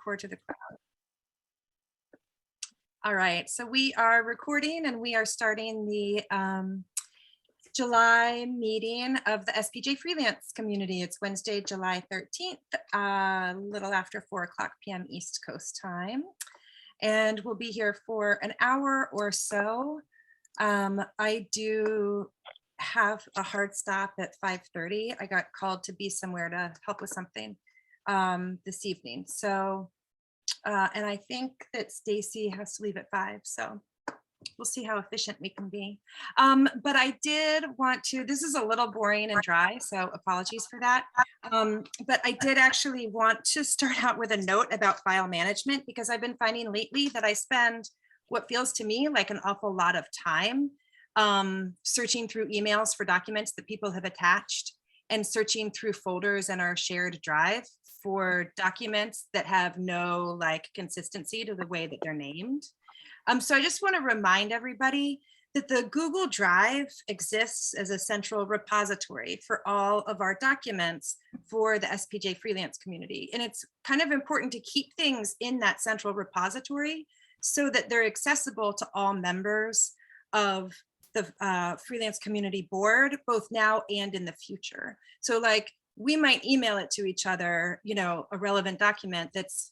record to the crowd. All right, so we are recording and we are starting the July meeting of the SPJ Freelance Community. It's Wednesday, July 13th, a little after 4 p.m. East Coast time. And we'll be here for an hour or so. I do have a hard stop at 5:30. I got called to be somewhere to help with something this evening. So, and I think that Stacy has to leave at 5. So we'll see how efficient we can be. But I did want to, this is a little boring and dry, so apologies for that. But I did actually want to start out with a note about file management, because I've been finding lately that I spend what feels to me like an awful lot of time searching through emails for documents that people have attached, and searching through folders in our shared drive for documents that have no like consistency to the way that they're named. So I just want to remind everybody that the Google Drive exists as a central repository for all of our documents for the SPJ Freelance Community. And it's kind of important to keep things in that central repository so that they're accessible to all members of the Freelance Community Board, both now and in the future. So like we might email it to each other, you know, a relevant document that's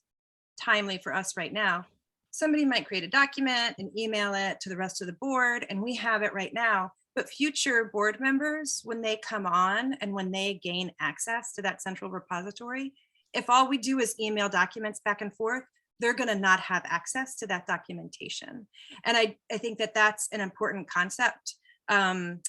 timely for us right now. Somebody might create a document and email it to the rest of the board, and we have it right now. But future board members, when they come on and when they gain access to that central repository, if all we do is email documents back and forth, they're going to not have access to that documentation. And I think that that's an important concept and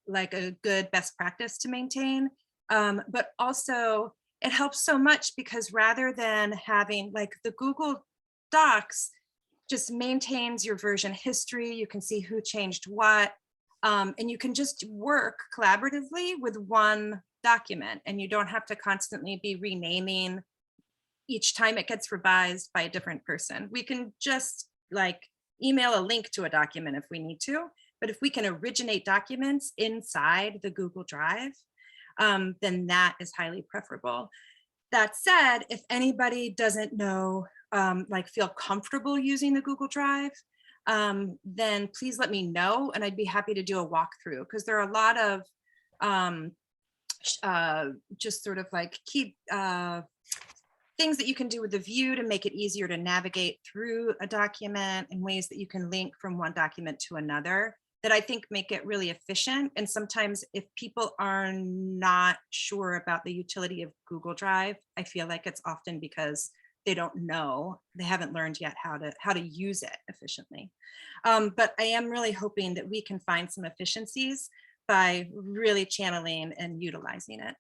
like a good best practice to maintain. But also it helps so much because rather than having like the Google Docs just maintains your version history, you can see who changed what, and you can just work collaboratively with one document, and you don't have to constantly be renaming each time it gets revised by a different person. We can just like email a link to a document if we need to, but if we can originate documents inside the Google Drive, then that is highly preferable. That said, if anybody doesn't know, like feel comfortable using the Google Drive, then please let me know and I'd be happy to do a walkthrough, because there are a lot of just sort of like key things that you can do with the view to make it easier to navigate through a document, and ways that you can link from one document to another that I think make it really efficient. And sometimes if people are not sure about the utility of Google Drive, I feel like it's often because they don't know, they haven't learned yet how to use it efficiently. But I am really hoping that we can find some efficiencies by really channeling and utilizing it.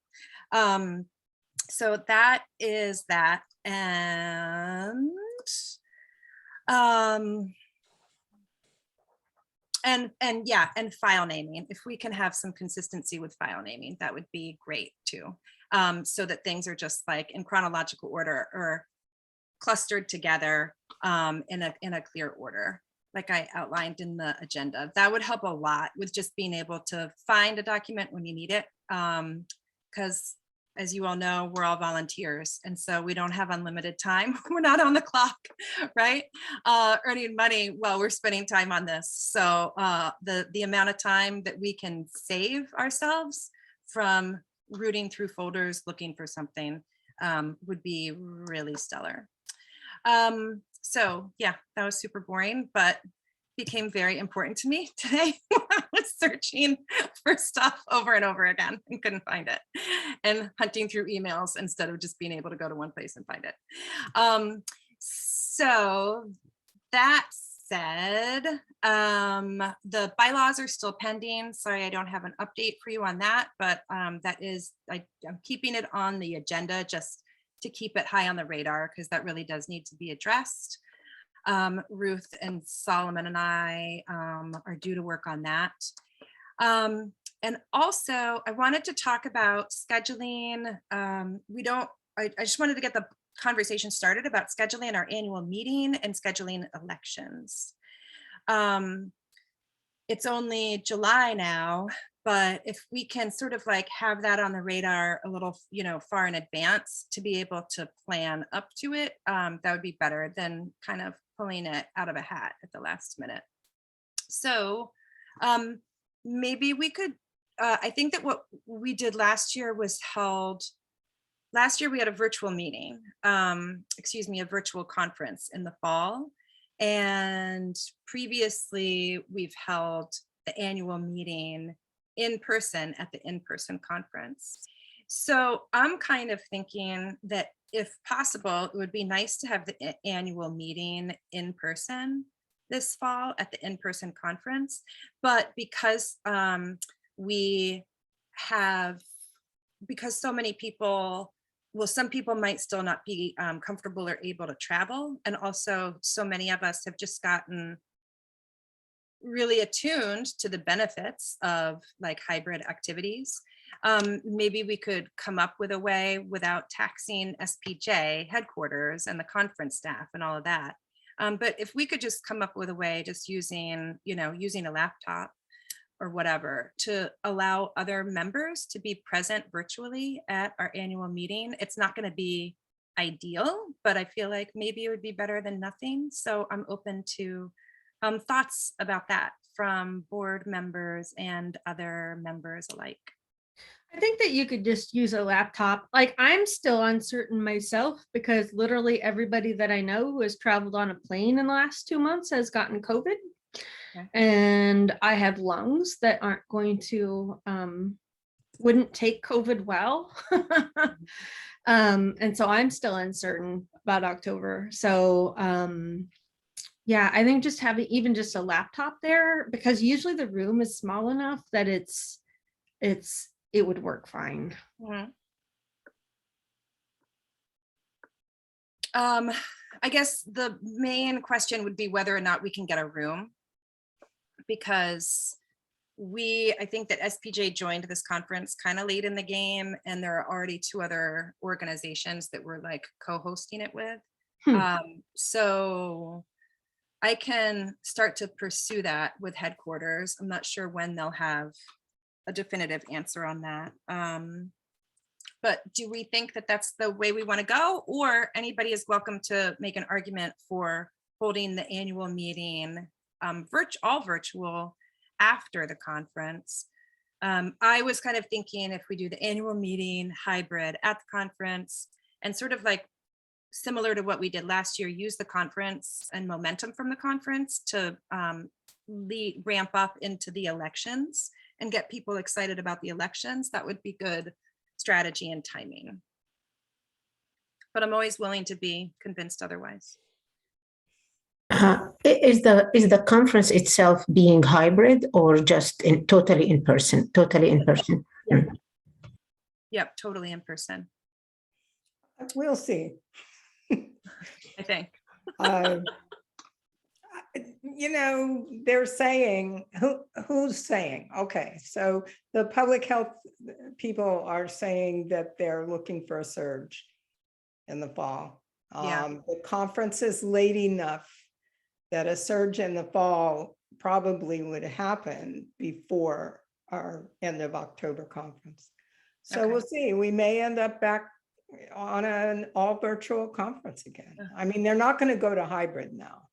So that is that. And yeah, and file naming. If we can have some consistency with file naming, that would be great too. So that things are just like in chronological order or clustered together in a clear order, like I outlined in the agenda. That would help a lot with just being able to find a document when you need it. Because as you all know, we're all volunteers, and so we don't have unlimited time. We're not on the clock, right? Earning money while we're spending time on this. So the amount of time that we can save ourselves from rooting through folders looking for something would be really stellar. So yeah, that was super boring, but became very important to me today when I was searching for stuff over and over again and couldn't find it, and hunting through emails instead of just being able to go to one place and find it. So that said, the bylaws are still pending. Sorry, I don't have an update for you on that, but that is, I'm keeping it on the agenda just to keep it high on the radar, because that really does need to be addressed. Ruth and Solomon and I are due to work on that. And also I wanted to talk about scheduling. I just wanted to get the conversation started about scheduling our annual meeting and scheduling elections. It's only July now, But if we can sort of like have that on the radar a little, far in advance to be able to plan up to it, that would be better than kind of pulling it out of a hat at the last minute. So maybe we could, I think that what we did last year was last year we had a virtual meeting, a virtual conference in the fall. And previously we've held the annual meeting in person at the in-person conference. So I'm kind of thinking that if possible, it would be nice to have the annual meeting in person this fall at the in-person conference. But because because so many people, some people might still not be comfortable or able to travel. And also so many of us have just gotten really attuned to the benefits of like hybrid activities. Maybe we could come up with a way without taxing SPJ headquarters and the conference staff and all of that. But if we could just come up with a way, just using a laptop or whatever, to allow other members to be present virtually at our annual meeting. It's not going to be ideal, but I feel like maybe it would be better than nothing. So I'm open to thoughts about that from board members and other members alike. I think that you could just use a laptop. Like, I'm still uncertain myself because literally everybody that I know who has traveled on a plane in the last 2 months has gotten COVID. Okay. And I have lungs that aren't going to, wouldn't take COVID well. And so I'm still uncertain about October. So, yeah, I think just having even just a laptop there, because usually the room is small enough that it would work fine. Mm-hmm. I guess the main question would be whether or not we can get a room, because I think that SPJ joined this conference kind of late in the game, and there are already 2 other organizations that we're like co-hosting it with. So I can start to pursue that with headquarters. I'm not sure when they'll have a definitive answer on that. But do we think that that's the way we want to go, or anybody is welcome to make an argument for holding the annual meeting all virtual after the conference? I was kind of thinking if we do the annual meeting hybrid at the conference, and sort of like similar to what we did last year, use the conference and momentum from the conference to ramp up into the elections and get people excited about the elections. That would be good strategy and timing. But I'm always willing to be convinced otherwise. Is the conference itself being hybrid or just totally in person? Totally in person. Yeah. Yep, totally in person. We'll see. I think. They're saying, who's saying? Okay, so the public health people are saying that they're looking for a surge in the fall. The conference is late enough that a surge in the fall probably would happen before our end of October conference. So We'll see. We may end up back on an all virtual conference again. I mean, they're not going to go to hybrid now.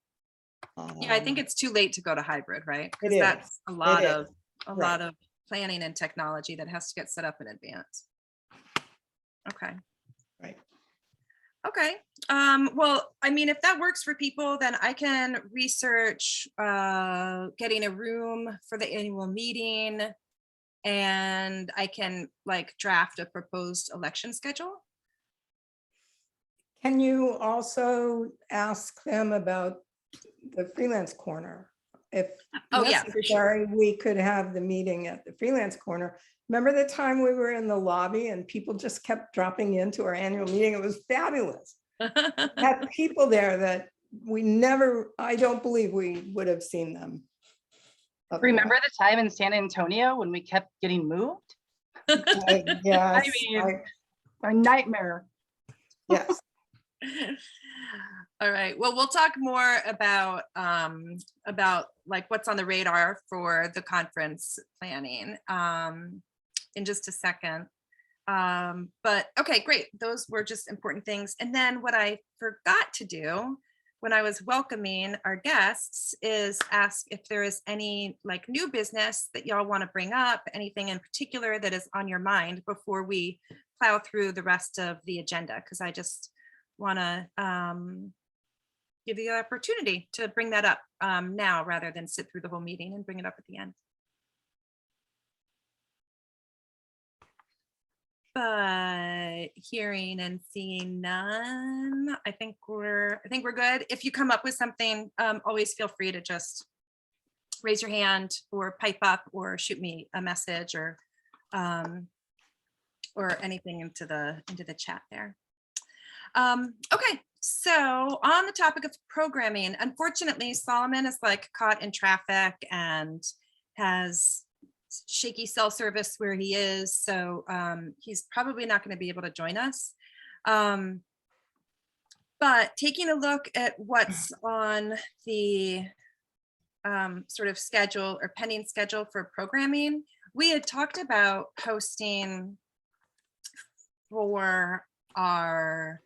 Yeah, I think it's too late to go to hybrid, right? Because that's a lot of planning and technology that has to get set up in advance. Okay. Right. Okay. Well, I mean, if that works for people, then I can research getting a room for the annual meeting, and I can like draft a proposed election schedule. Can you also ask them about the freelance corner? If necessary, we could have the meeting at the freelance corner. Remember the time we were in the lobby and people just kept dropping into our annual meeting? It was fabulous. Had people there that I don't believe we would have seen them. Remember the time in San Antonio when we kept getting moved? Yes. A nightmare. Yes. All right. Well, we'll talk more about like what's on the radar for the conference planning in just a second. But okay, great. Those were just important things. And then what I forgot to do when I was welcoming our guests is ask if there is any like new business that y'all want to bring up, anything in particular that is on your mind before we plow through the rest of the agenda, because I just want to give you the opportunity to bring that up now rather than sit through the whole meeting and bring it up at the end. But hearing and seeing none, I think we're good. If you come up with something, always feel free to just raise your hand or pipe up or shoot me a message or anything into the chat there. Okay, so on the topic of programming, unfortunately, Solomon is like caught in traffic and has shaky cell service where he is, so he's probably not going to be able to join us. But taking a look at what's on the sort of schedule or pending schedule for programming, we had talked about hosting for our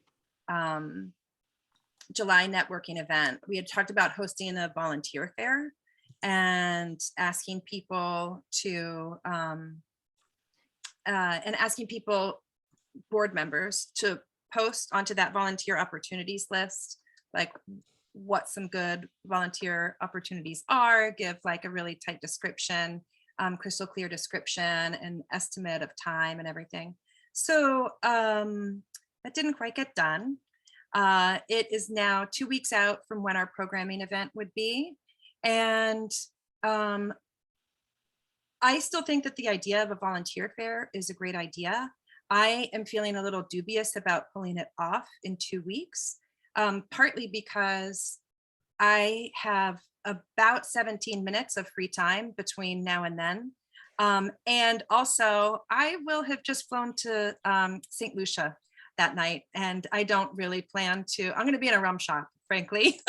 July networking event. We had talked about hosting a volunteer fair and asking people to board members to post onto that volunteer opportunities list, like what some good volunteer opportunities are, give like a really tight description, crystal clear description and estimate of time and everything. So that didn't quite get done. It is now 2 weeks out from when our programming event would be. And I still think that the idea of a volunteer fair is a great idea. I am feeling a little dubious about pulling it off in 2 weeks, partly because I have about 17 minutes of free time between now and then. And also I will have just flown to St. Lucia that night, and I don't really plan to. I'm going to be in a rum shop, frankly,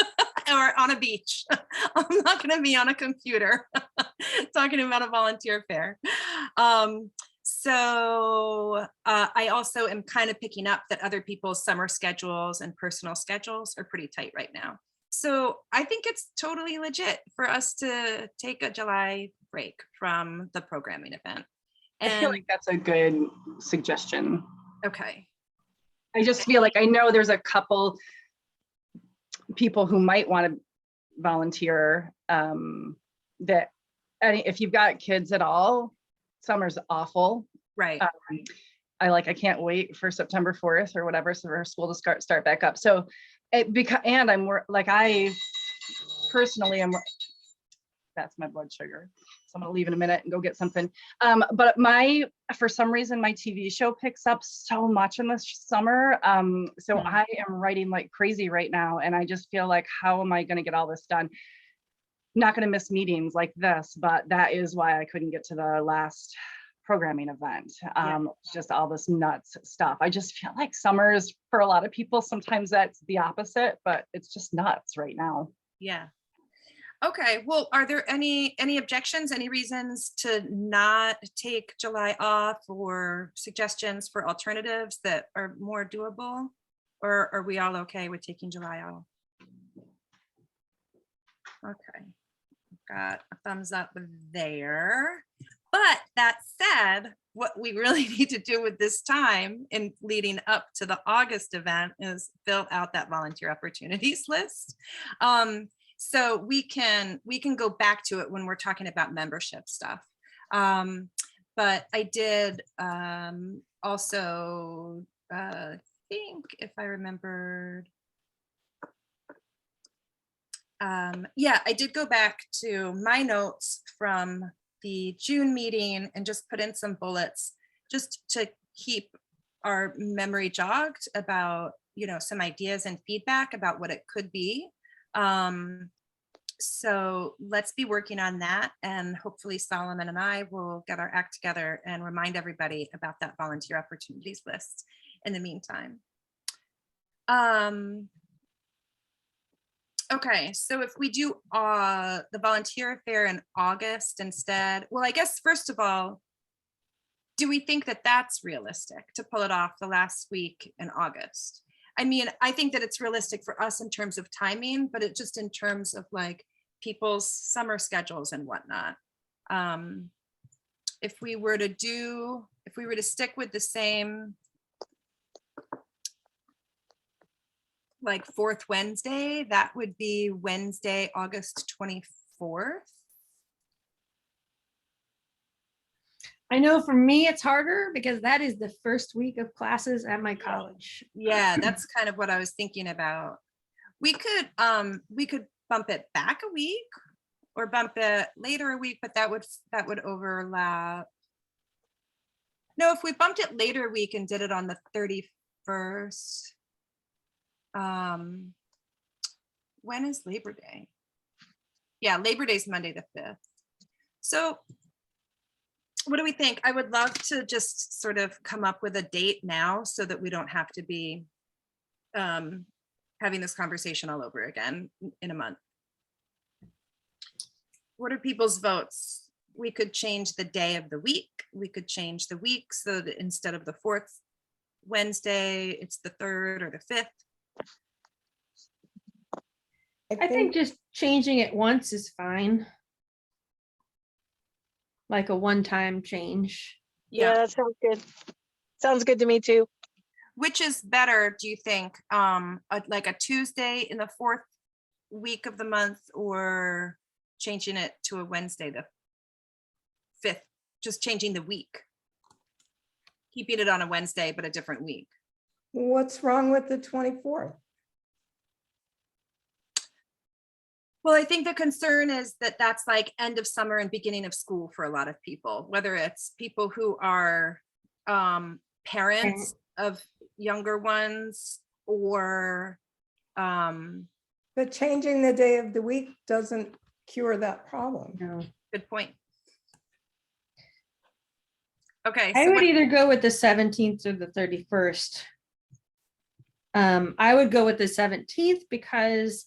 or on a beach. I'm not going to be on a computer talking about a volunteer fair. So I also am kind of picking up that other people's summer schedules and personal schedules are pretty tight right now. So I think it's totally legit for us to take a July break from the programming event. And I feel like that's a good suggestion. okay. I just feel like I know there's a couple people who might want to volunteer that if you've got kids at all, summer's awful. Right. I can't wait for September 4th or whatever, so for school to start back up. So I personally am, that's my blood sugar. So I'm gonna leave in a minute and go get something. But for some reason, my TV show picks up so much in the summer. So I am writing like crazy right now. And I just feel like, how am I gonna get all this done? Not gonna miss meetings like this, but that is why I couldn't get to the last programming event. Just all this nuts stuff. I just feel like summers for a lot of people, sometimes that's the opposite, but it's just nuts right now. Yeah. Okay, well, are there any objections, any reasons to not take July off, or suggestions for alternatives that are more doable? Or are we all okay with taking July off? Okay, got a thumbs up there. But that said, what we really need to do with this time in leading up to the August event is fill out that volunteer opportunities list. So we can go back to it when we're talking about membership stuff. But I did also think, if I remembered, I did go back to my notes from the June meeting and just put in some bullets just to keep our memory jogged about, some ideas and feedback about what it could be. So let's be working on that, and hopefully Solomon and I will get our act together and remind everybody about that volunteer opportunities list in the meantime. Okay, so if we do the volunteer fair in August instead, well, I guess first of all, do we think that that's realistic to pull it off the last week in August? I mean, I think that it's realistic for us in terms of timing, but it just in terms of like people's summer schedules and whatnot. If we were to stick with the same like fourth Wednesday, that would be Wednesday, August 24th. I know for me, it's harder because that is the first week of classes at my college. Yeah, that's kind of what I was thinking about. We could bump it back a week or bump it later a week, but that would overlap. No, if we bumped it later a week and did it on the 31st. When is Labor Day? Yeah, Labor Day is Monday the 5th. So what do we think? I would love to just sort of come up with a date now so that we don't have to be having this conversation all over again in a month. What are people's votes? We could change the day of the week. We could change the week so that instead of the fourth Wednesday, it's the 3rd or the 5th. I think just changing it once is fine. Like a one-time change. Yeah, that sounds good. Sounds good to me too. Which is better, do you think? Like a Tuesday in the 4th week of the month, or changing it to a Wednesday the 5th, just changing the week. Keeping it on a Wednesday, but a different week. What's wrong with the 24th? Well, I think the concern is that that's like end of summer and beginning of school for a lot of people, whether it's people who are parents of younger ones or But changing the day of the week doesn't cure that problem. No. good point. Okay, I so would what, either go with the 17th or the 31st. I would go with the 17th because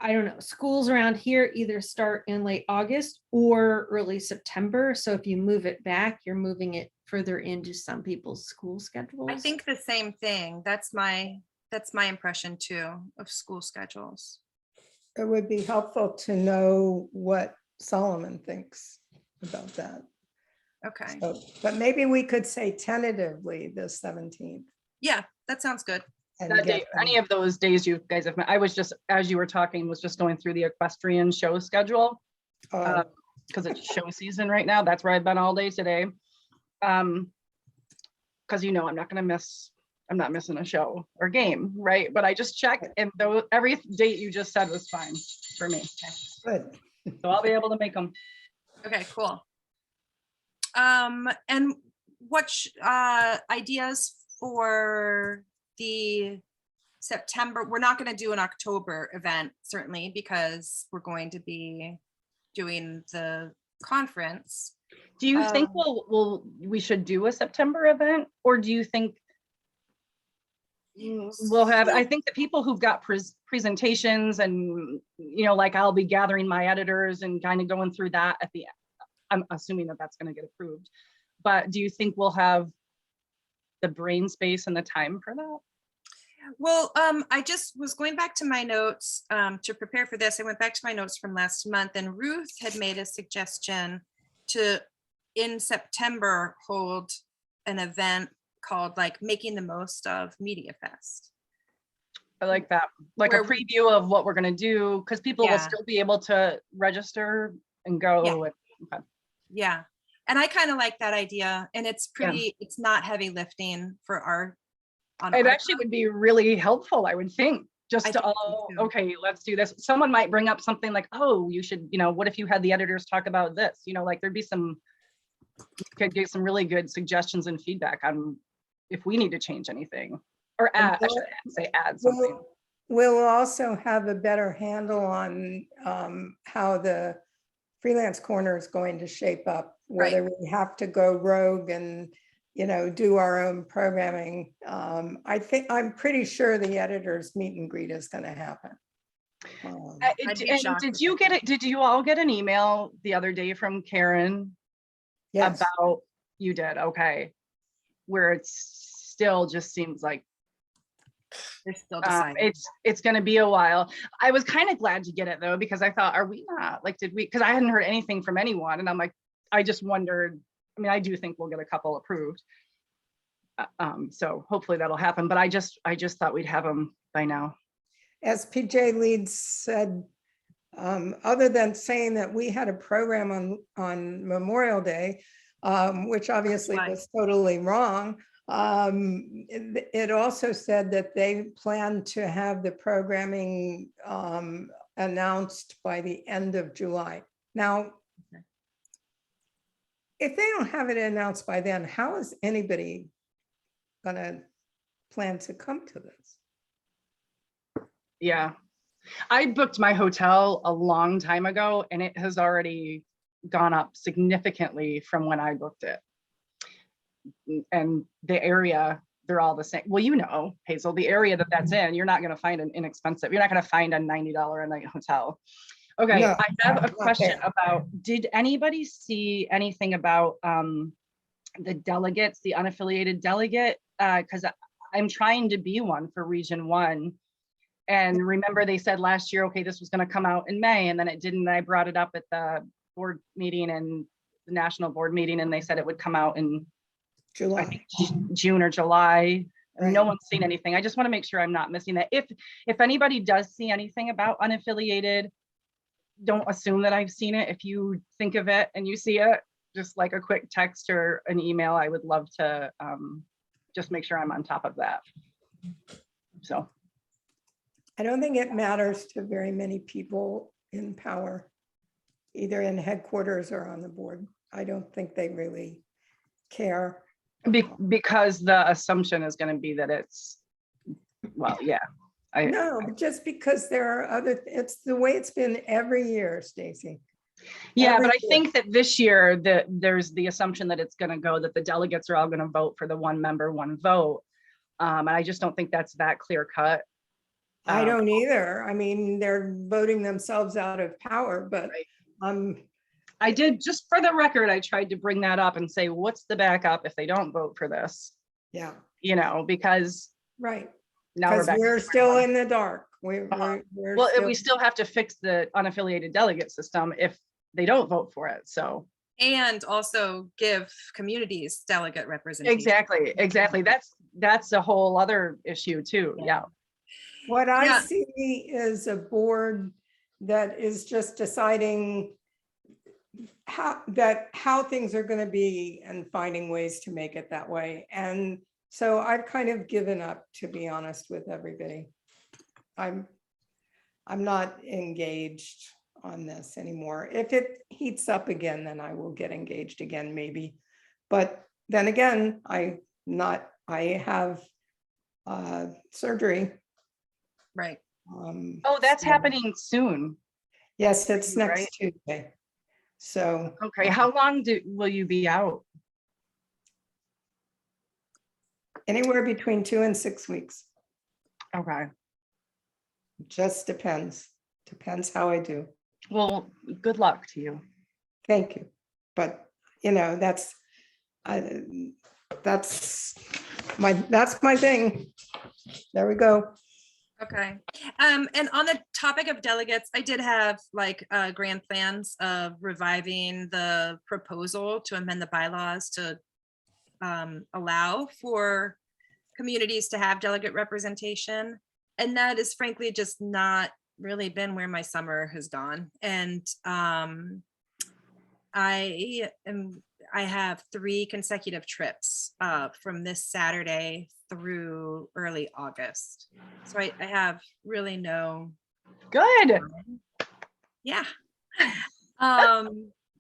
I don't know, schools around here either start in late August or early September. So if you move it back, you're moving it further into some people's school schedules. I think the same thing. That's my impression too of school schedules. It would be helpful to know what Solomon thinks about that. Okay, So, but maybe we could say tentatively the 17th. yeah, that sounds good. and That day, get them- any of those days you guys have met, I was just, as you were talking, was just going through the equestrian show schedule. uh, Because it's show season right now. That's where I've been all day today. Because I'm not missing a show or game, right? But I just checked, and though every date you just said was fine for me. Good. So I'll be able to make them. Okay, cool. And what ideas for the September? We're not going to do an October event, certainly, because we're going to be doing the conference. Do you think we should do a September event, or do you think we'll have? I think the people who've got presentations and like I'll be gathering my editors and kind of going through that at the end. I'm assuming that that's going to get approved, but do you think we'll have the brain space and the time for that? Well, I just was going back to my notes to prepare for this. I went back to my notes from last month, and Ruth had made a suggestion to, in September, hold an event called like Making the Most of Media Fest. I like that, like a preview of what we're going to do, because people will still be able to register and go. Yeah. Okay. Yeah. And I kind of like that idea, and it's pretty, it's not heavy lifting for our. It actually would be really helpful, I would think, just to, okay, let's do this. Someone might bring up something like, oh, you should, what if you had the editors talk about this? Like there'd be could get some really good suggestions and feedback on if we need to change anything or add, I should say add something. We'll also have a better handle on how the Freelance Corner is going to shape up, whether we have to go rogue and do our own programming. I'm pretty sure the editor's meet and greet is going to happen. I'd be And shocked did if you I get didn't. it? Did you all get an email the other day from Karen Yes, about, you did, okay, where it still just seems like They're still deciding. it's going to be a while. I was kind of glad to get it though, because I thought, are we not like, did we, because I hadn't heard anything from anyone, and I'm like, I just wondered. I mean, I do think we'll get a couple approved. So hopefully that'll happen, but I just thought we'd have them by now. SPJ lead said, other than saying that we had a program on Memorial Day, which obviously Right. was totally wrong. It also said that they plan to have the programming announced by the end of July. Now, Okay. if they don't have it announced by then, how is anybody gonna plan to come to this? Yeah, I booked my hotel a long time ago, and it has already gone up significantly from when I booked it. And the area, they're all the same. Well, you know, Hazel, the area that's in, you're not going to find an inexpensive, you're not going to find a $90 a night hotel. Okay, No, I have a not question there. about, did anybody see anything about the delegates, the unaffiliated delegate? Because I'm trying to be one for Region 1. And remember, they said last year, okay, this was going to come out in May, and then it didn't. I brought it up at the board meeting and the national board meeting, and they said it would come out in I July. think June or July. And no Right. one's seen anything. I just want to make sure I'm not missing that. If anybody does see anything about unaffiliated, don't assume that I've seen it. If you think of it and you see it, just like a quick text or an email, I would love to just make sure I'm on top of that. So. I don't think it matters to very many people in power, either in headquarters or on the board. I don't think they really care. Because the assumption is going to be that it's, well, yeah. No, but just because there are other, it's the way it's been every year, Stacy. Yeah, every but I year. think that this year that there's the assumption that it's going to go, that the delegates are all going to vote for the one member, one vote. And I just don't think that's that clear cut. I don't either. I mean, they're voting themselves out of power, but Right. I did, just for the record, I tried to bring that up and say, what's the backup if they don't vote for this? yeah, You know, because right. now we're Because back. we're still in the dark. We're Well, we still have to fix the unaffiliated delegate system if they don't vote for it. So And also give communities delegate representation. exactly. That's a whole other issue too. Yeah. What I Yeah. see is a board that is just deciding how things are going to be and finding ways to make it that way. And so I've kind of given up, to be honest with everybody. I'm not engaged on this anymore. If it heats up again, then I will get engaged again, maybe. But then again, I have surgery. Right. Oh, that's so- happening soon. Yes, it's Right? next Tuesday. So. Okay. How long will you be out? Anywhere between 2 and 6 weeks. Okay. Just depends. Depends how I do. Well, good luck to you. Thank you. But, you know, that's my thing. There we go. Okay. And on the topic of delegates, I did have like grand plans of reviving the proposal to amend the bylaws to allow for communities to have delegate representation. And that is frankly just not really been where my summer has gone. And I have 3 consecutive trips from this Saturday through early August. So I have really no, Good. yeah.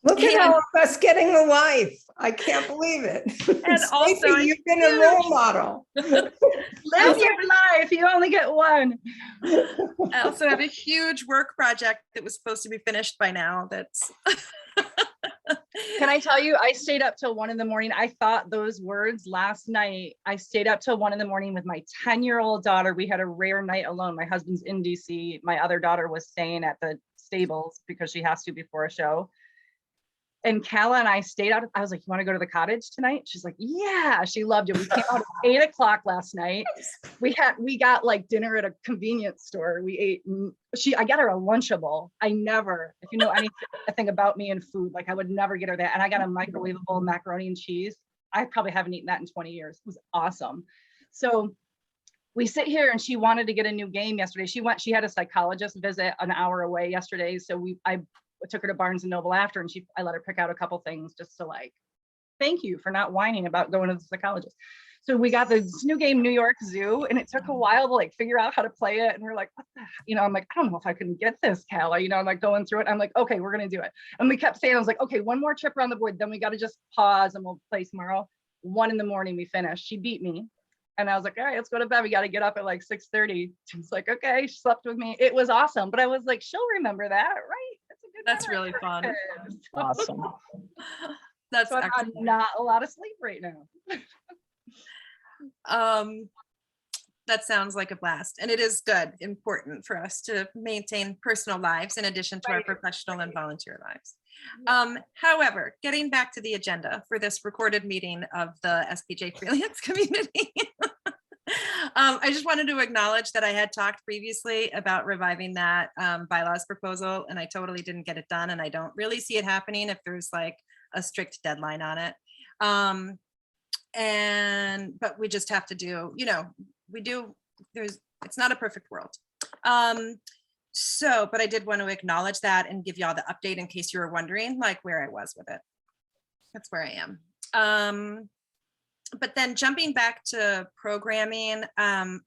Look at And- all of us getting a life. I can't believe it. And also Stacey, a you've been a role model. Live your life. You only get one. I also have a huge work project that was supposed to be finished by now. That's Can I tell you, I stayed up till 1 a.m. I thought those words last night. I stayed up till 1 a.m. with my 10-year-old daughter. We had a rare night alone. My husband's in DC. My other daughter was staying at the stables because she has to before a show. And Kala and I stayed out. I was like, you want to go to the cottage tonight? She's like, yeah, she loved it. We came out at 8 o'clock last night. We got like dinner at a convenience store. We ate, I got her a Lunchable. I never, if you know anything about me and food, like I would never get her that. And I got a microwavable macaroni and cheese. I probably haven't eaten that in 20 years. It was awesome. So we sit here and she wanted to get a new game yesterday. She had a psychologist visit an hour away yesterday. So I took her to Barnes and Noble after, and I let her pick out a couple things just to like, thank you for not whining about going to the psychologist. So we got this new game, New York Zoo, and it took a while to like figure out how to play it. And we're like, what the, I'm like, I don't know if I can get this, Kala, I'm like going through it. I'm like, okay, we're going to do it. And we kept saying, I was like, okay, one more trip around the board, then we got to just pause and we'll play tomorrow. 1 a.m. we finished. She beat me. And I was like, all right, let's go to bed. We got to get up at like 6:30. She's like, okay, she slept with me. It was awesome. But I was like, she'll remember that, right? That's really fun. Awesome. That's So I'm not a lot of sleep right now. That sounds like a blast. And it is good, important for us to maintain personal lives in addition to our professional and volunteer lives. However, getting back to the agenda for this recorded meeting of the SPJ Freelance Community. I just wanted to acknowledge that I had talked previously about reviving that bylaws proposal, and I totally didn't get it done, and I don't really see it happening if there's like a strict deadline on it. But we just have to do, it's not a perfect world. But I did want to acknowledge that and give y'all the update in case you were wondering like where I was with it. That's where I am. But then jumping back to programming and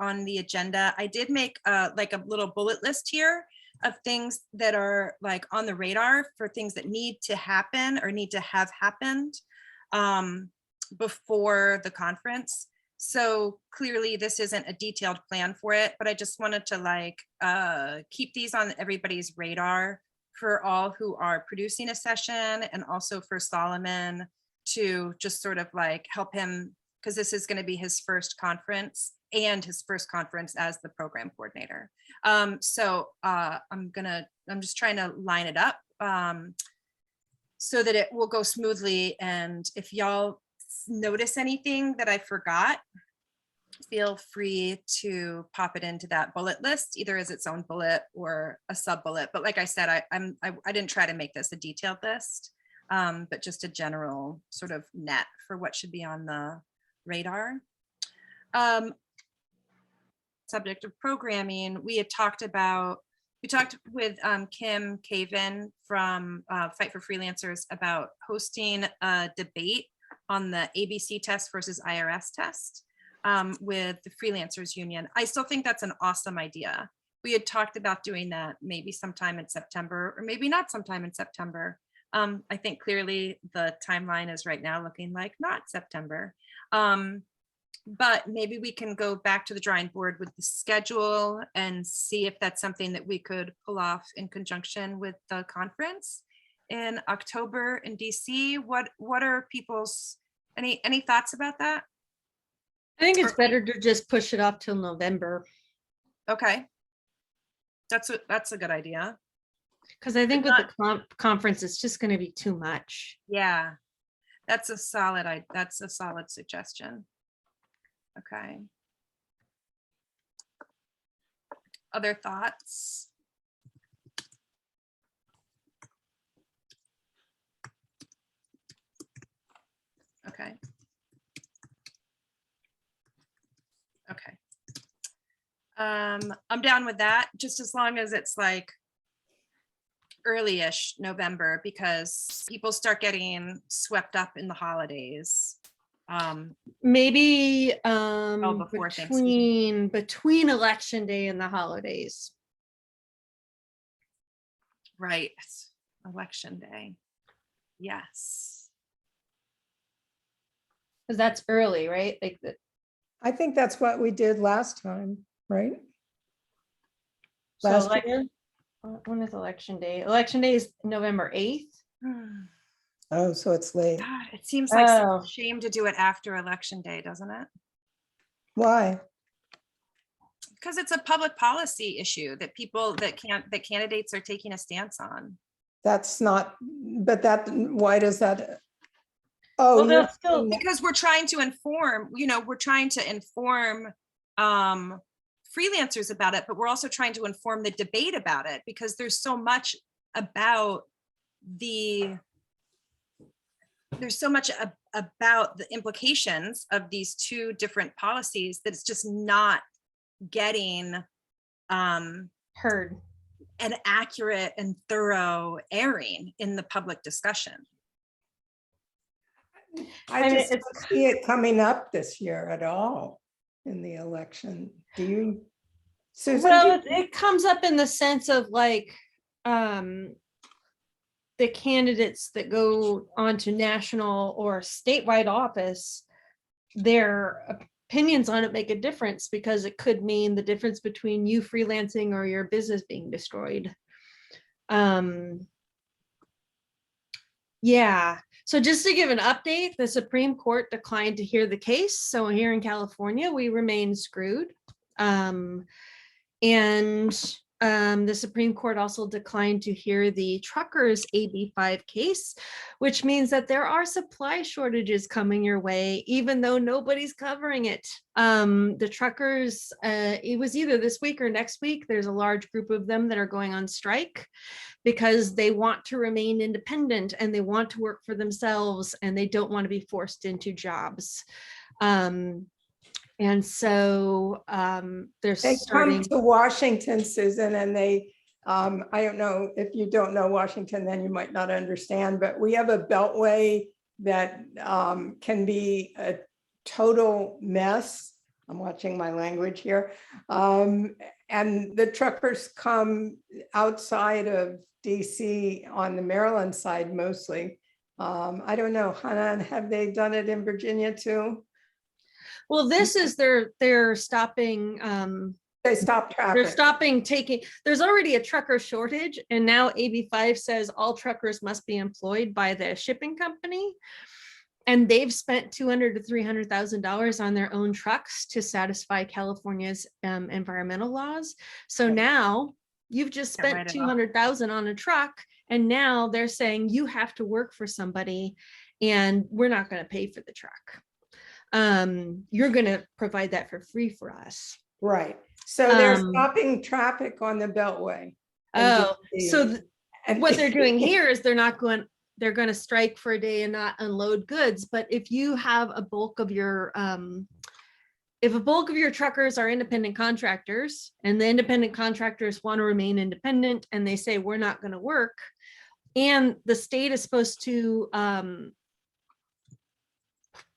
on the agenda, I did make like a little bullet list here of things that are like on the radar for things that need to happen or need to have happened before the conference. So clearly this isn't a detailed plan for it, but I just wanted to like keep these on everybody's radar for all who are producing a session, and also for Solomon to just sort of like help him, because this is going to be his first conference and his first conference as the program coordinator. I'm just trying to line it up so that it will go smoothly. And if y'all notice anything that I forgot, feel free to pop it into that bullet list, either as its own bullet or a sub bullet. But like I said, I didn't try to make this a detailed list, but just a general sort of net for what should be on the radar. Subject of programming, we talked with Kim Caven from Fight for Freelancers about hosting a debate on the ABC test versus IRS test with the Freelancers Union. I still think that's an awesome idea. We had talked about doing that maybe sometime in September, or maybe not sometime in September. I think clearly the timeline is right now looking like not September. But maybe we can go back to the drawing board with the schedule and see if that's something that we could pull off in conjunction with the conference in October in DC. What are people's, any thoughts about that? I think it's better to just push it off till November. Okay. That's a good idea. Because I think with the conference, it's just going to be too much. Yeah, that's a solid suggestion. Okay. Other thoughts? Okay. Okay. I'm down with that, just as long as it's like early-ish November, because people start getting swept up in the holidays. Maybe before Thanksgiving. between election day and the holidays. Right. Election day. Yes. Because that's early, right? Like the, I think that's what we did last time, right? so Last like, year? when is election day? Election day is November 8th. Oh, so it's late. God, it seems like such Oh. a shame to do it after election day, doesn't it? Why? Because it's a public policy issue that that candidates are taking a stance on. That's not, but why does that? Oh, Well, they'll you're still- saying that- Because we're trying to inform, we're trying to inform freelancers about it, but we're also trying to inform the debate about it because there's so much about the implications of these two different policies that it's just not getting Heard. an accurate and thorough airing in the public discussion. I mean, just it's- don't see it coming up this year at all in the election. Do you? Susan, Well, it comes up in the sense of like, the candidates that go on to national or statewide office, their opinions on it make a difference because it could mean the difference between you freelancing or your business being destroyed. Yeah, so just to give an update, the Supreme Court declined to hear the case. So here in California, we remain screwed. The Supreme Court also declined to hear the truckers AB5 case, which means that there are supply shortages coming your way, even though nobody's covering it. The truckers, it was either this week or next week, there's a large group of them that are going on strike because they want to remain independent and they want to work for themselves and they don't want to be forced into jobs. And so they're they starting. come to Washington, Susan, and they, I don't know if you don't know Washington, then you might not understand, but we have a beltway that can be a total mess. I'm watching my language here. And the truckers come outside of DC on the Maryland side mostly. I don't know, Hanan, have they done it in Virginia too? Well, this is they're stopping. They stop traffic. They're stopping taking. There's already a trucker shortage, and now AB5 says all truckers must be employed by the shipping company, and they've spent $200,000 to $300,000 on their own trucks to satisfy California's environmental laws. So now you've just spent $200,000 on a truck, and now they're saying you have to work for somebody, and we're not going to pay for the truck. You're going to provide that for free for us. Right. So they're stopping traffic on the Beltway. Oh, so And what they're doing here is they're going to strike for a day and not unload goods. But if you have a bulk of your, if a bulk of your truckers are independent contractors and the independent contractors want to remain independent and they say, we're not going to work, and the state is supposed to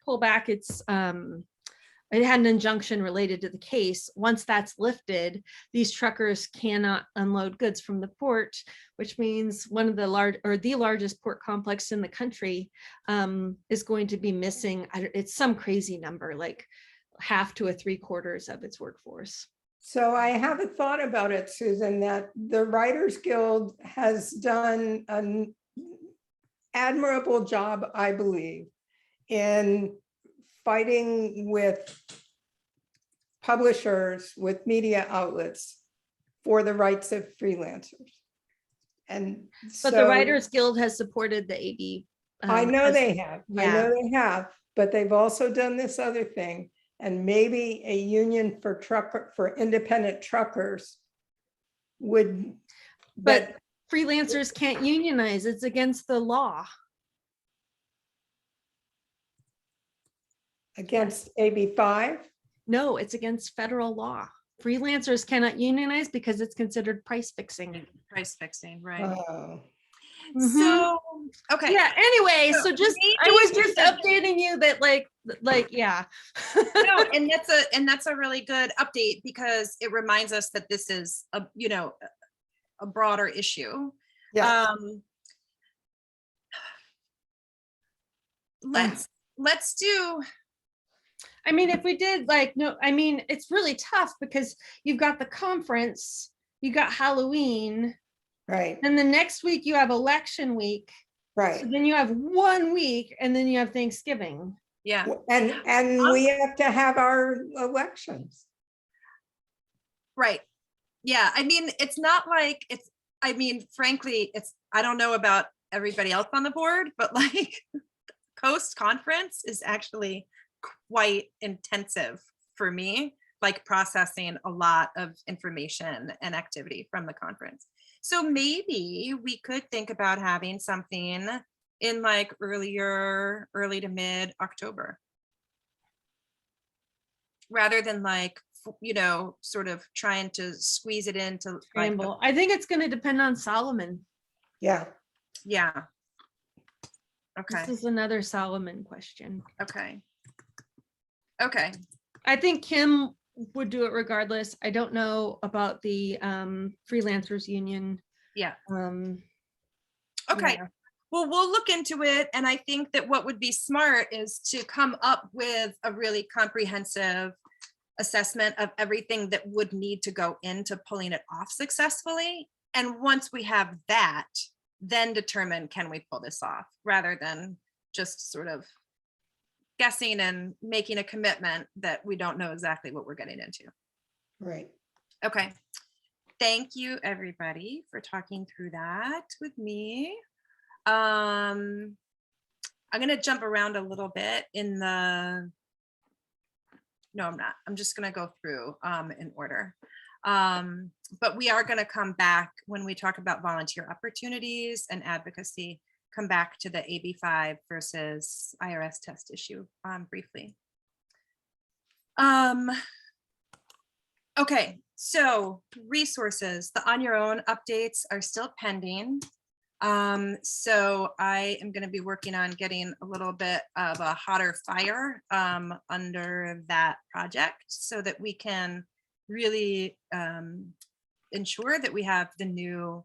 pull back its, it had an injunction related to the case. Once that's lifted, these truckers cannot unload goods from the port, which means one of the largest port complex in the country is going to be missing. It's some crazy number, like half to 3/4 of its workforce. so I have a thought about it, Susan, that the Writers Guild has done an admirable job, I believe, in fighting with publishers, with media outlets for the rights of freelancers. And But the Writers Guild has supported the AB. I know they have, I yeah. know they have, but they've also done this other thing. And maybe a union for independent truckers would. But freelancers can't unionize. It's against the law. Against AB5? No, it's against federal law. Freelancers cannot unionize because it's considered price fixing. Price fixing, right? Oh, So, okay. Yeah, anyway, so just, I was maybe- just updating you that like, yeah. No, and that's a really good update because it reminds us that this is a broader issue. yeah. Let's do. I mean, if we did like, no, I mean, it's really tough because you've got the conference, you got Halloween, Right. and the next week you have election week. Right. So then you have 1 week and then you have Thanksgiving. Yeah. And we have to have our elections. Right. Yeah. I mean, it's not like frankly, I don't know about everybody else on the board, but like Coast Conference is actually quite intensive for me, like processing a lot of information and activity from the conference. So maybe we could think about having something in like early to mid October, rather than like, sort of trying to squeeze it into like Scramble. I think it's going to depend on Solomon. Yeah. yeah. Okay. This is another Solomon question. Okay. Okay. I think Kim would do it regardless. I don't know about the freelancers union. Yeah. Okay. Yeah. Well, we'll look into it. And I think that what would be smart is to come up with a really comprehensive assessment of everything that would need to go into pulling it off successfully. And once we have that, then determine, can we pull this off, rather than just sort of guessing and making a commitment that we don't know exactly what we're getting into. Right. Okay. Thank you, everybody, for talking through that with me. I'm going to jump around a little bit in the, no, I'm not. I'm just going to go through in order. But we are going to come back when we talk about volunteer opportunities and advocacy, come back to the AB5 versus IRS test issue briefly. Okay, so resources, the on your own updates are still pending. So I am going to be working on getting a little bit of a hotter fire under that project, so that we can really ensure that we have the new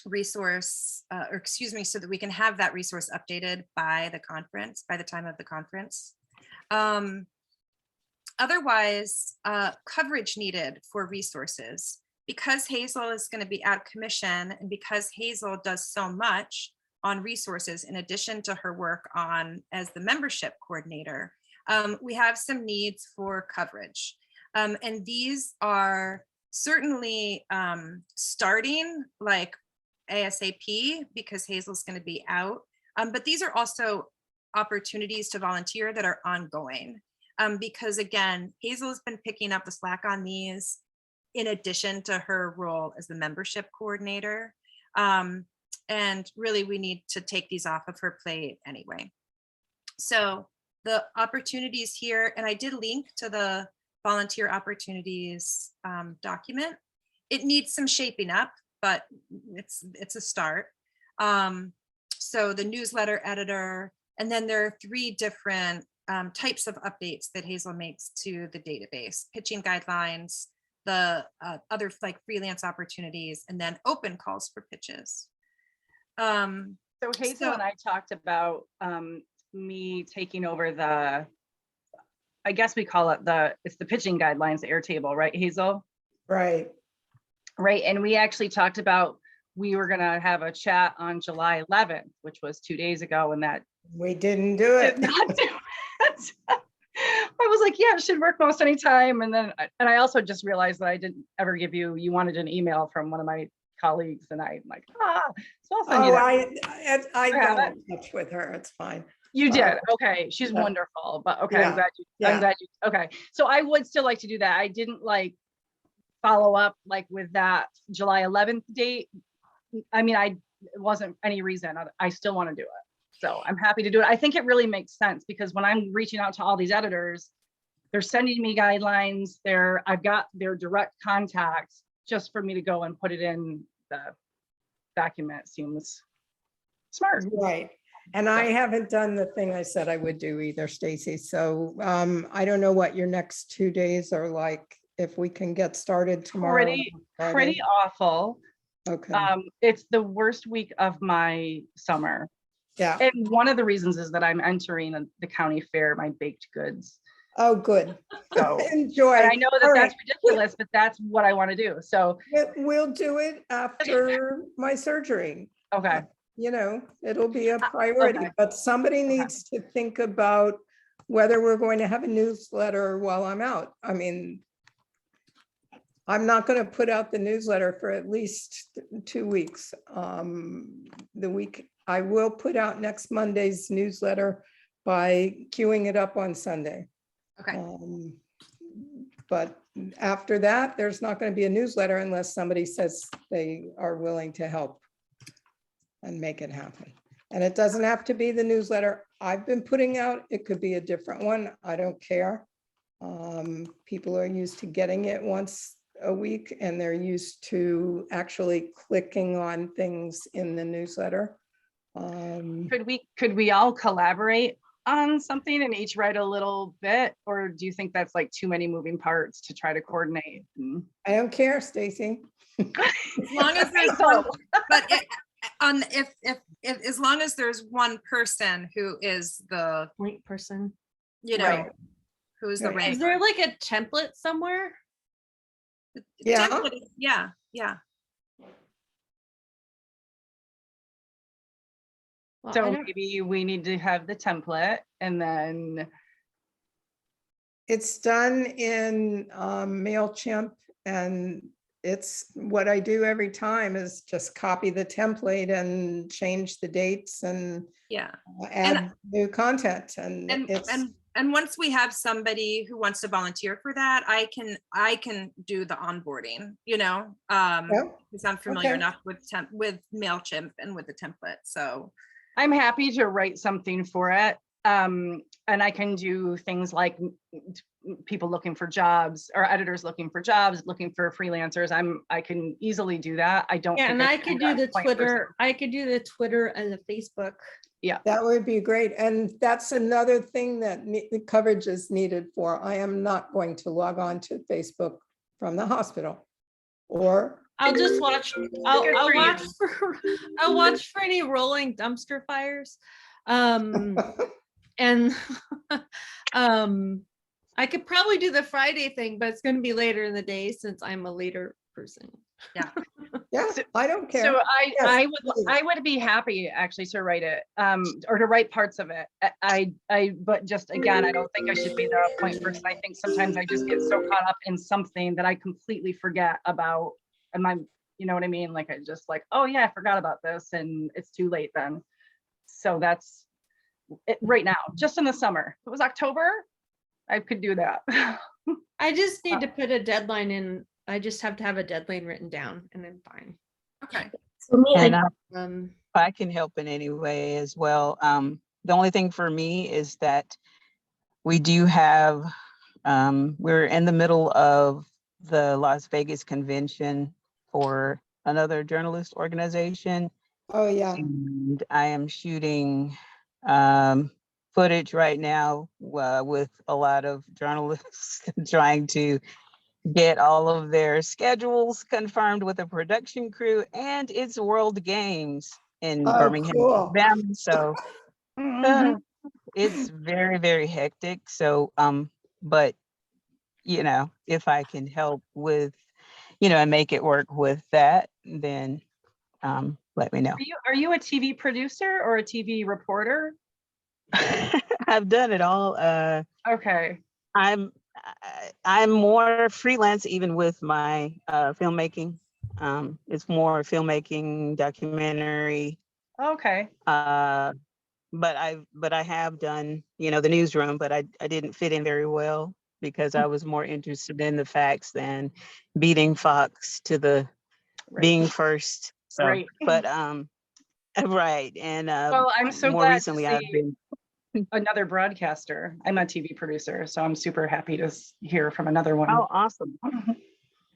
resource, so that we can have that resource updated by the conference, by the time of the conference. Otherwise, coverage needed for resources. Because Hazel is going to be out of commission, and because Hazel does so much on resources in addition to her work on as the membership coordinator, we have some needs for coverage. And these are certainly starting like ASAP, because Hazel's going to be out. But these are also opportunities to volunteer that are ongoing. Because again, Hazel has been picking up the slack on these in addition to her role as the membership coordinator. And really we need to take these off of her plate anyway. So the opportunities here, and I did link to the volunteer opportunities document. It needs some shaping up, but it's a start. So the newsletter editor, and then there are 3 different types of updates that Hazel makes to the database: pitching guidelines, the other like freelance opportunities, and then open calls for pitches. So Hazel and I talked about me taking over the, I guess we call it it's the pitching guidelines, the Airtable, right, Hazel? Right. Right. And we actually talked about, we were going to have a chat on July 11th, which was 2 days ago, and that We didn't do it. did not do it. I was like, yeah, it should work most any time. And then, and I also just realized that I didn't ever give you wanted an email from one of my colleagues, and I'm like, so I'll send you that. I have got in touch with her. It's fine. You did. Okay. She's yeah. wonderful. But okay, Yeah. I'm glad Yeah. you, okay. So I would still like to do that. I didn't like follow up like with that July 11th date. I mean, it wasn't any reason. I still want to do it. So I'm happy to do it. I think it really makes sense, because when I'm reaching out to all these editors, they're sending me guidelines. I've got their direct contacts just for me to go and put it in the document. Seems smart. Right. And I haven't done the thing I said I would do either, Stacy. So I don't know what your next 2 days are like. If we can get started tomorrow. Pretty awful. Okay. It's the worst week of my summer. Yeah. And one of the reasons is that I'm entering the county fair, my baked goods. Oh, good. So Enjoy. and I know that All that's right. ridiculous, but that's what I want to do. So We'll do it after my surgery. okay. you know, it'll be a priority, okay. but somebody needs to think about whether we're going to have a newsletter while I'm out. I mean, I'm not going to put out the newsletter for at least 2 weeks. The week, I will put out next Monday's newsletter by queuing it up on Sunday. Okay. But after that, there's not going to be a newsletter unless somebody says they are willing to help and make it happen. And it doesn't have to be the newsletter I've been putting out. It could be a different one. I don't care. People are used to getting it once a week and they're used to actually clicking on things in the newsletter. Could we all collaborate on something and each write a little bit, or do you think that's like too many moving parts to try to coordinate? I don't care, Stacy. As long as there's one, but if as long as there's one person who is the, Point person. you know, Right. who's the Right. rank. Is there like a template somewhere? Yeah. Yeah. Well, I So don't- maybe we need to have the template and then, It's done in MailChimp, and it's what I do every time is just copy the template and change the dates and Yeah. add new content. And And, it's, and once we have somebody who wants to volunteer for that, I can do the onboarding, you know, because I'm familiar Okay. enough with MailChimp and with the template. So I'm happy to write something for it. And I can do things like people looking for jobs or editors looking for jobs, looking for freelancers. I can easily do that. I don't. Yeah, think and I I can could do that the point person. Twitter. I could do the Twitter and the Facebook. that would be great. And that's another thing that the coverage is needed for. I am not going to log on to Facebook from the hospital or I'll just watch. Good I'll for you. watch for. I'll watch for any rolling dumpster fires. And I could probably do the Friday thing, but it's going to be later in the day since I'm a later person. yeah, So- I don't care. So Yes, please. I would be happy actually to write it, or to write parts of it. But just again, I don't think I should be the point person. I think sometimes I just get so caught up in something that I completely forget about, you know what I mean? Like I just like, oh yeah, I forgot about this and it's too late then. So that's it right now, just in the summer. If it was October, I could do that. I just need to put a deadline in. I just have to have a deadline written down and I'm fine. okay. For me, And I I can help in any way as well. The only thing for me is that we do have, we're in the middle of the Las Vegas convention for another journalist organization. Oh, yeah. And I am shooting footage right now with a lot of journalists trying to get all of their schedules confirmed with a production crew, and it's World Games in Oh, Birmingham, cool. Alabama. So Mhm. it's very, very hectic. So, but you know, if I can help with, you know, and make it work with that, then let me know. Are you a TV producer or a TV reporter? I've done it all. Okay. I'm more freelance even with my filmmaking. It's more filmmaking, documentary. Okay. But I have done, you know, the newsroom, but I didn't fit in very well because I was more interested in the facts than beating Fox to the Right. being first. So, Right. but right. And Well, I'm so more glad recently to I've see been another broadcaster. I'm a TV producer, so I'm super happy to hear from another one. oh, awesome.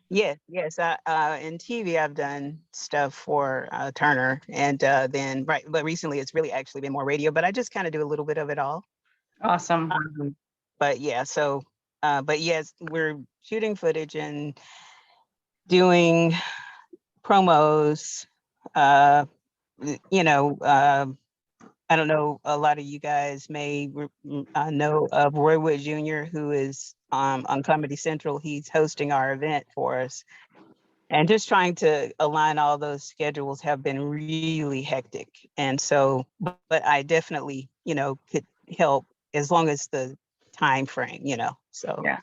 Yes. In TV, I've done stuff for Turner, and then but recently it's really actually been more radio. But I just kind of do a little bit of it all. Awesome. But yeah, so but yes, we're shooting footage and doing promos. You know, I don't know. A lot of you guys may know of Roy Wood Jr., who is on Comedy Central. He's hosting our event for us. And just trying to align all those schedules have been really hectic. And so, but I definitely, could help as long as the time frame, so. Yeah.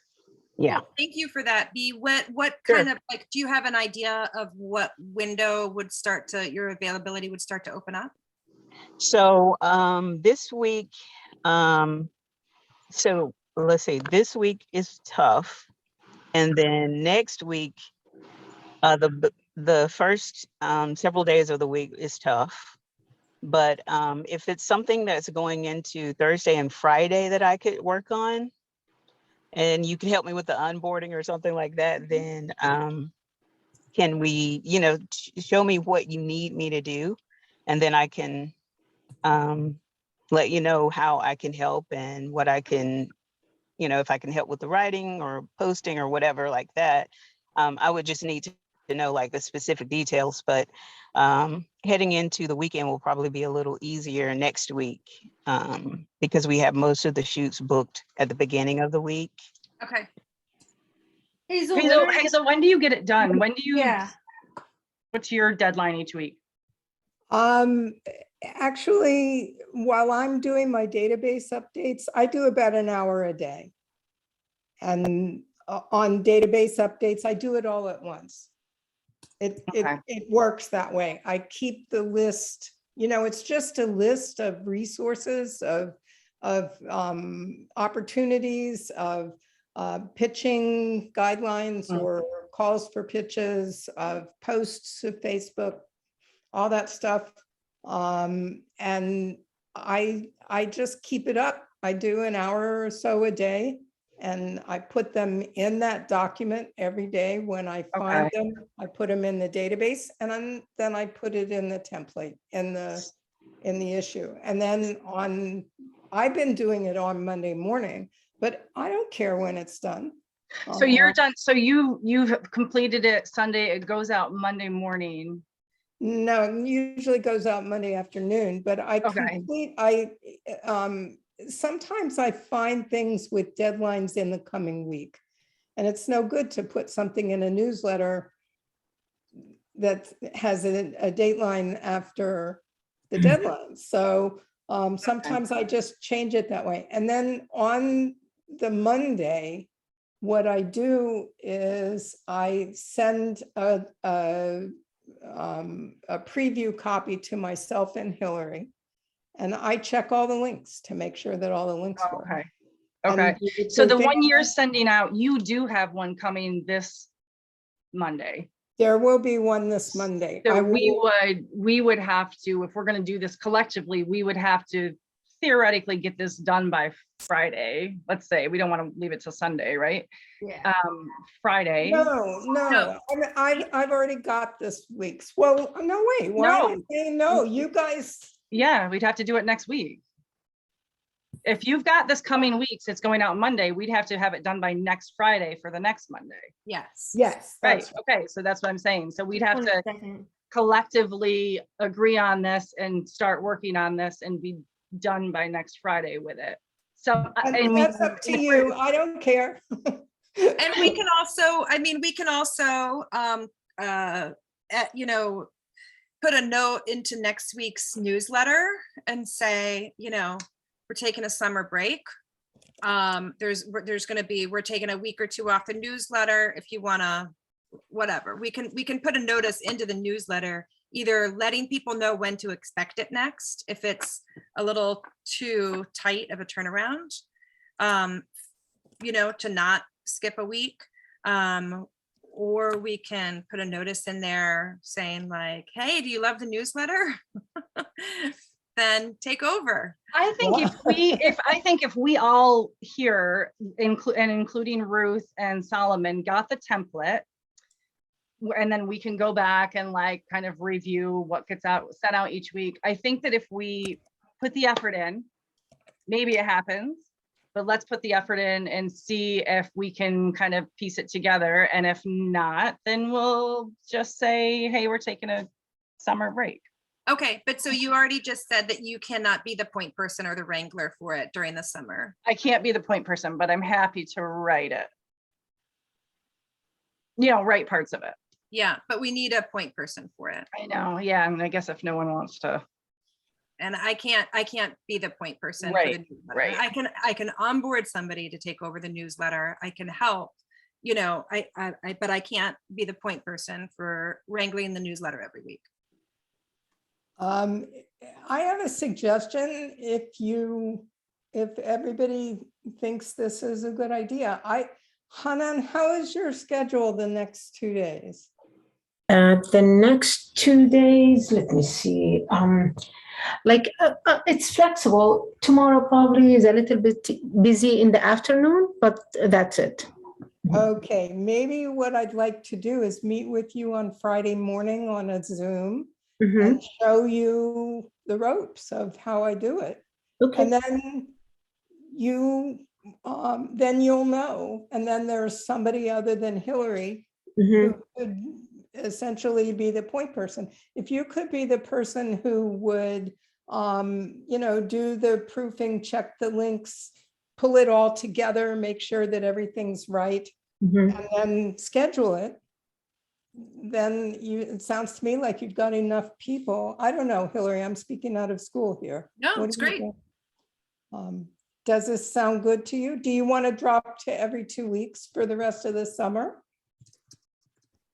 Yeah. Thank you for that. B, what Sure. kind of, like, do you have an idea of what window would your availability would start to open up? So this week, so let's see, this week is tough. And then next week, the first several days of the week is tough. But if it's something that's going into Thursday and Friday that I could work on, and you can help me with the onboarding or something like that, then can we, show me what you need me to do, and then I can let you know how I can help and what I can, if I can help with the writing or posting or whatever like that. I would just need to know like the specific details, but heading into the weekend will probably be a little easier next week because we have most of the shoots booked at the beginning of the week. Okay. Hazel, Hazel, when do you get it done? When do you, yeah. what's your deadline each week? Actually, while I'm doing my database updates, I do about an hour a day. And on database updates, I do it all at once. It works that way. I keep the list, it's just a list of resources, of opportunities, of pitching guidelines or calls for pitches, of posts to Facebook, all that stuff. And I just keep it up. I do an hour or so a day, and I put them in that document every day. When I find them, I put them in the database, and then I put it in the template in the issue. And then I've been doing it on Monday morning, but I don't care when it's done. So you're done. So you've completed it Sunday. It goes out Monday morning. No, it usually goes out Monday afternoon, but sometimes I find things with deadlines in the coming week. And it's no good to put something in a newsletter that has a dateline after the deadline. So sometimes I just change it that way. And then on the Monday, what I do is I send a preview copy to myself and Hillary, and I check all the links to make sure that all the links work. Okay. So the one you're sending out, you do have one coming this Monday. There will be one this Monday. So we would have to, if we're going to do this collectively, we would have to theoretically get this done by Friday. Let's say we don't want to leave it till Sunday, right? Yeah. Friday. No. I mean, I've already got this week's. Well, no, wait. Why did they know? You guys. Yeah, we'd have to do it next week. If you've got this coming weeks, it's going out Monday. We'd have to have it done by next Friday for the next Monday. Yes. Right. Okay. So that's what I'm saying. So we'd have to collectively agree on this and start working on this and be done by next Friday with it. So that's up to you. I don't care. And we can also, put a note into next week's newsletter and say, we're taking a summer break. We're taking a week or two off the newsletter. If you want to, whatever, we can put a notice into the newsletter, either letting people know when to expect it next, if it's a little too tight of a turnaround, to not skip a week. Or we can put a notice in there saying like, hey, do you love the newsletter? Then take over. I think if we all here, including Ruth and Solomon, got the template, and then we can go back and like kind of review what gets sent out each week. I think that if we put the effort in, maybe it happens, but let's put the effort in and see if we can kind of piece it together. And if not, then we'll just say, hey, we're taking a summer break. Okay, but so you already just said that you cannot be the point person or the wrangler for it during the summer. I can't be the point person, but I'm happy to write it. Write parts of it. Yeah, but we need a point person for it. I know, yeah, and I guess if no one wants to, And I can't be the point person for Right, the newsletter. right. I can onboard somebody to take over the newsletter. I can help, you know, but I can't be the point person for wrangling the newsletter every week. I have a suggestion. If everybody thinks this is a good idea, Hanan, how is your schedule the next 2 days? The next 2 days, let me see. It's flexible. Tomorrow probably is a little bit busy in the afternoon, but that's it. Okay, maybe what I'd like to do is meet with you on Friday morning on a Zoom Mhm. and show you the ropes of how I do it. Okay. And then then you'll know. And then there's somebody other than Hillary Mhm. who could essentially be the point person. If you could be the person who would, do the proofing, check the links, pull it all together, make sure that everything's right, Mhm. and then schedule it, then it sounds to me like you've got enough people. I don't know, Hillary, I'm speaking out of school here. No, What it's do you great. think? Does this sound good to you? Do you want to drop to every 2 weeks for the rest of the summer?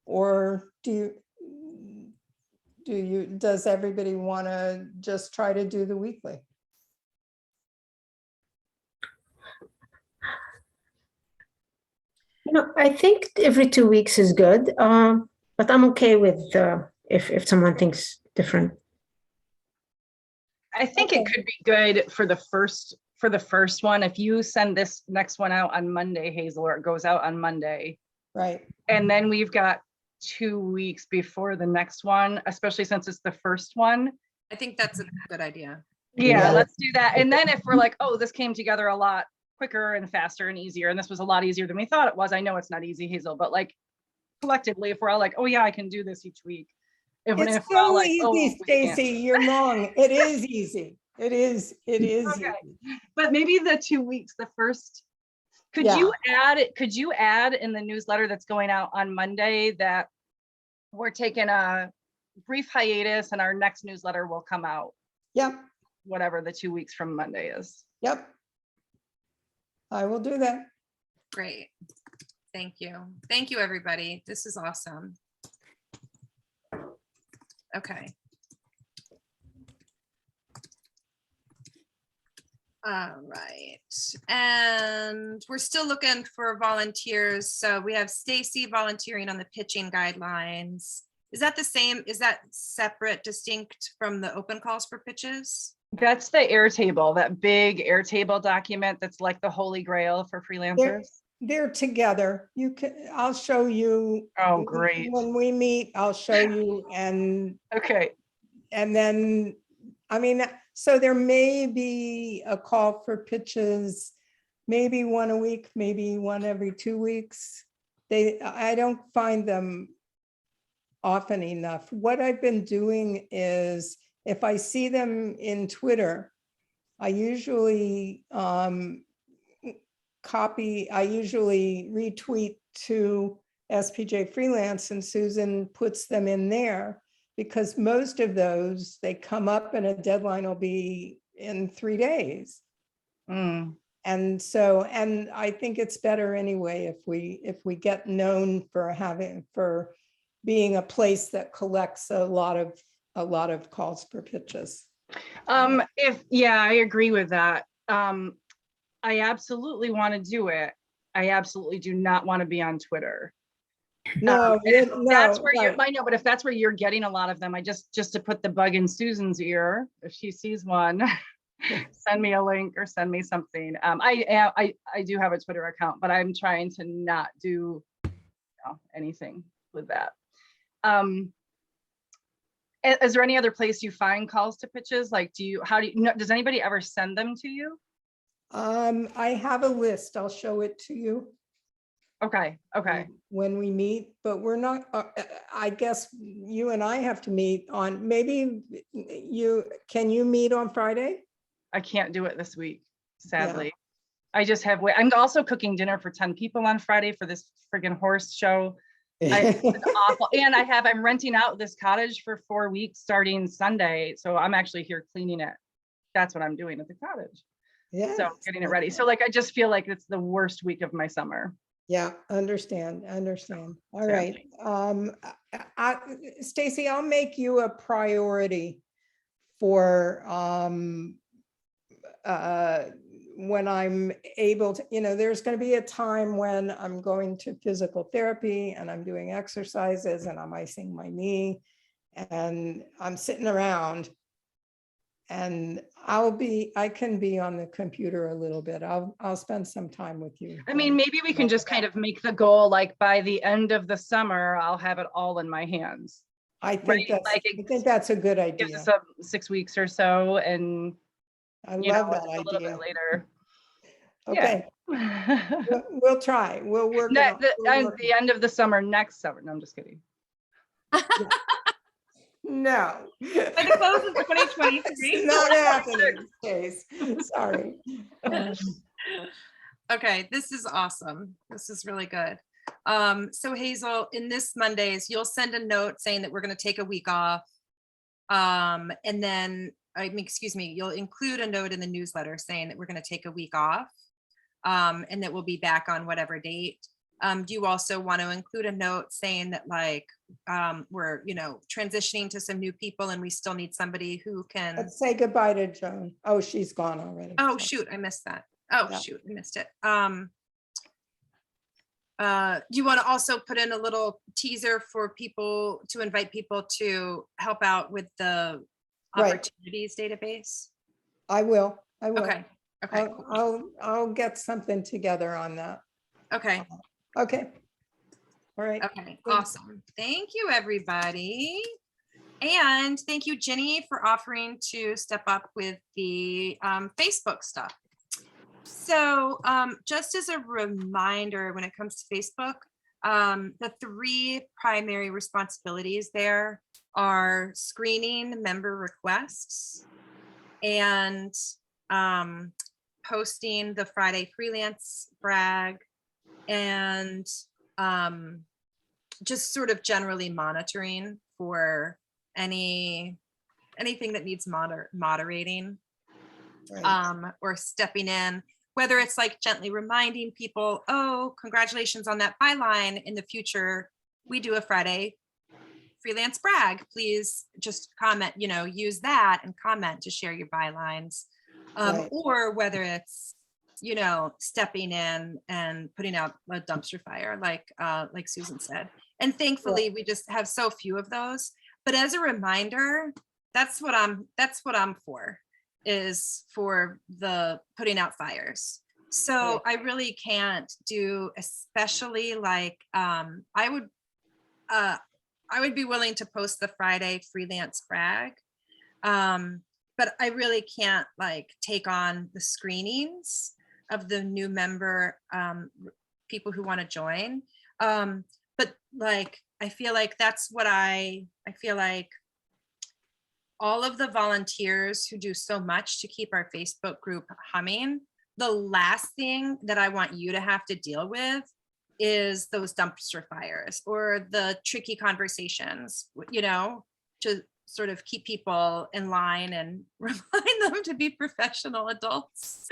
Or does everybody want to just try to do the weekly? I think every 2 weeks is good, but I'm okay with if someone thinks different. I think it could be good for the first one. If you send this next one out on Monday, Hazel, or it goes out on Monday, Right. and then we've got 2 weeks before the next one, especially since it's the first one. I think that's a good idea. Yeah, Yeah. let's do that. And then if we're like, oh, this came together a lot quicker and faster and easier, and this was a lot easier than we thought it was. I know it's not easy, Hazel, but like collectively, if we're all like, oh yeah, I can do this each week. It's If we're all so like, oh, easy, we can't. Stacy, you're wrong. It is easy. It is Okay. easy. But maybe the 2 weeks, the first, could Yeah. you add in the newsletter that's going out on Monday that we're taking a brief hiatus and our next newsletter will come out, Yep, whatever the 2 weeks from Monday is. yep. I will do that. Great. Thank you. Thank you, everybody. This is awesome. Okay. All right. And we're still looking for volunteers. So we have Stacy volunteering on the pitching guidelines. Is that the same? Is that separate, distinct from the open calls for pitches? That's the Airtable, that big Airtable document that's like the holy grail for freelancers. They're together. I'll show you. Oh, great. When we meet, I'll show you Okay. and then, so there may be a call for pitches, maybe one a week, maybe one every 2 weeks. I don't find them often enough. What I've been doing is if I see them in Twitter, I usually retweet to SPJ Freelance and Susan puts them in there because most of those, they come up and a deadline will be in 3 days. Mm. And so, and I think it's better anyway if we get known for being a place that collects a lot of calls for pitches. I agree with that. I absolutely want to do it. I absolutely do not want to be on Twitter. No, That's where right. I know, but if that's where you're getting a lot of them, just to put the bug in Susan's ear, if she sees one, send me a link or send me something. I do have a Twitter account, but I'm trying to not do anything with that. Is there any other place you find calls to pitches? Like, does anybody ever send them to you? I have a list. I'll show it to you. Okay. When we meet, but we're not, I guess you and I have to meet on, can you meet on Friday? I can't do it this week, sadly. Yeah. I just have, I'm also cooking dinner for 10 people on Friday for this friggin' horse show. It's awful. And I'm renting out this cottage for 4 weeks starting Sunday. So I'm actually here cleaning it. That's what I'm doing at the cottage. Yeah. So getting it ready. So like, I just feel like it's the worst week of my summer. Yeah, understand. All Yeah. right. Stacy, I'll make you a priority for when I'm able to, there's going to be a time when I'm going to physical therapy and I'm doing exercises and I'm icing my knee and I'm sitting around, and I can be on the computer a little bit. I'll spend some time with you. I mean, maybe we can just kind of make the goal, like by the end of the summer, I'll have it all in my hands. I think right? that's a good Gives idea. us 6 weeks or so, and I love that a little bit idea. later. Okay, we'll try. We'll work it out. The end of the summer, next summer. No, I'm just kidding. No. By the close of 2023. It's not happening, Stace. Sorry. Okay, this is awesome. This is really good. So Hazel, in this Mondays, you'll send a note saying that we're going to take a week off. And then, you'll include a note in the newsletter saying that we're going to take a week off, and that we'll be back on whatever date. Do you also want to include a note saying that like we're transitioning to some new people and we still need somebody who can Let's say goodbye to Joan. Oh, she's gone already. Oh, Sorry. shoot, I missed that. Oh, Yeah. shoot, I missed it. Do you want to also put in a little teaser for people to invite people to help out with the Right. opportunities database? I will. Okay, okay, cool. I'll get something together on that. Okay, Okay. All right. okay, awesome. Thank you, everybody. And thank you, Jenny, for offering to step up with the Facebook stuff. So just as a reminder, when it comes to Facebook, the 3 primary responsibilities there are screening member requests and posting the Friday freelance brag, and just sort of generally monitoring for anything that needs moderating. Right. Or stepping in, whether it's like gently reminding people, oh, congratulations on that byline. In the future, we do a Friday freelance brag. Please just comment, use that and comment to share your bylines. Right. Or whether it's, stepping in and putting out a dumpster fire, like Susan said. And thankfully, we just have so few of those. But as a reminder, that's what I'm for. Is for the putting out fires. So I really can't do, especially like I would be willing to post the Friday freelance brag, but I really can't like take on the screenings of the new member people who want to join. But like I feel like that's what I feel like all of the volunteers who do so much to keep our Facebook group humming, the last thing that I want you to have to deal with is those dumpster fires or the tricky conversations, to sort of keep people in line and remind them to be professional adults.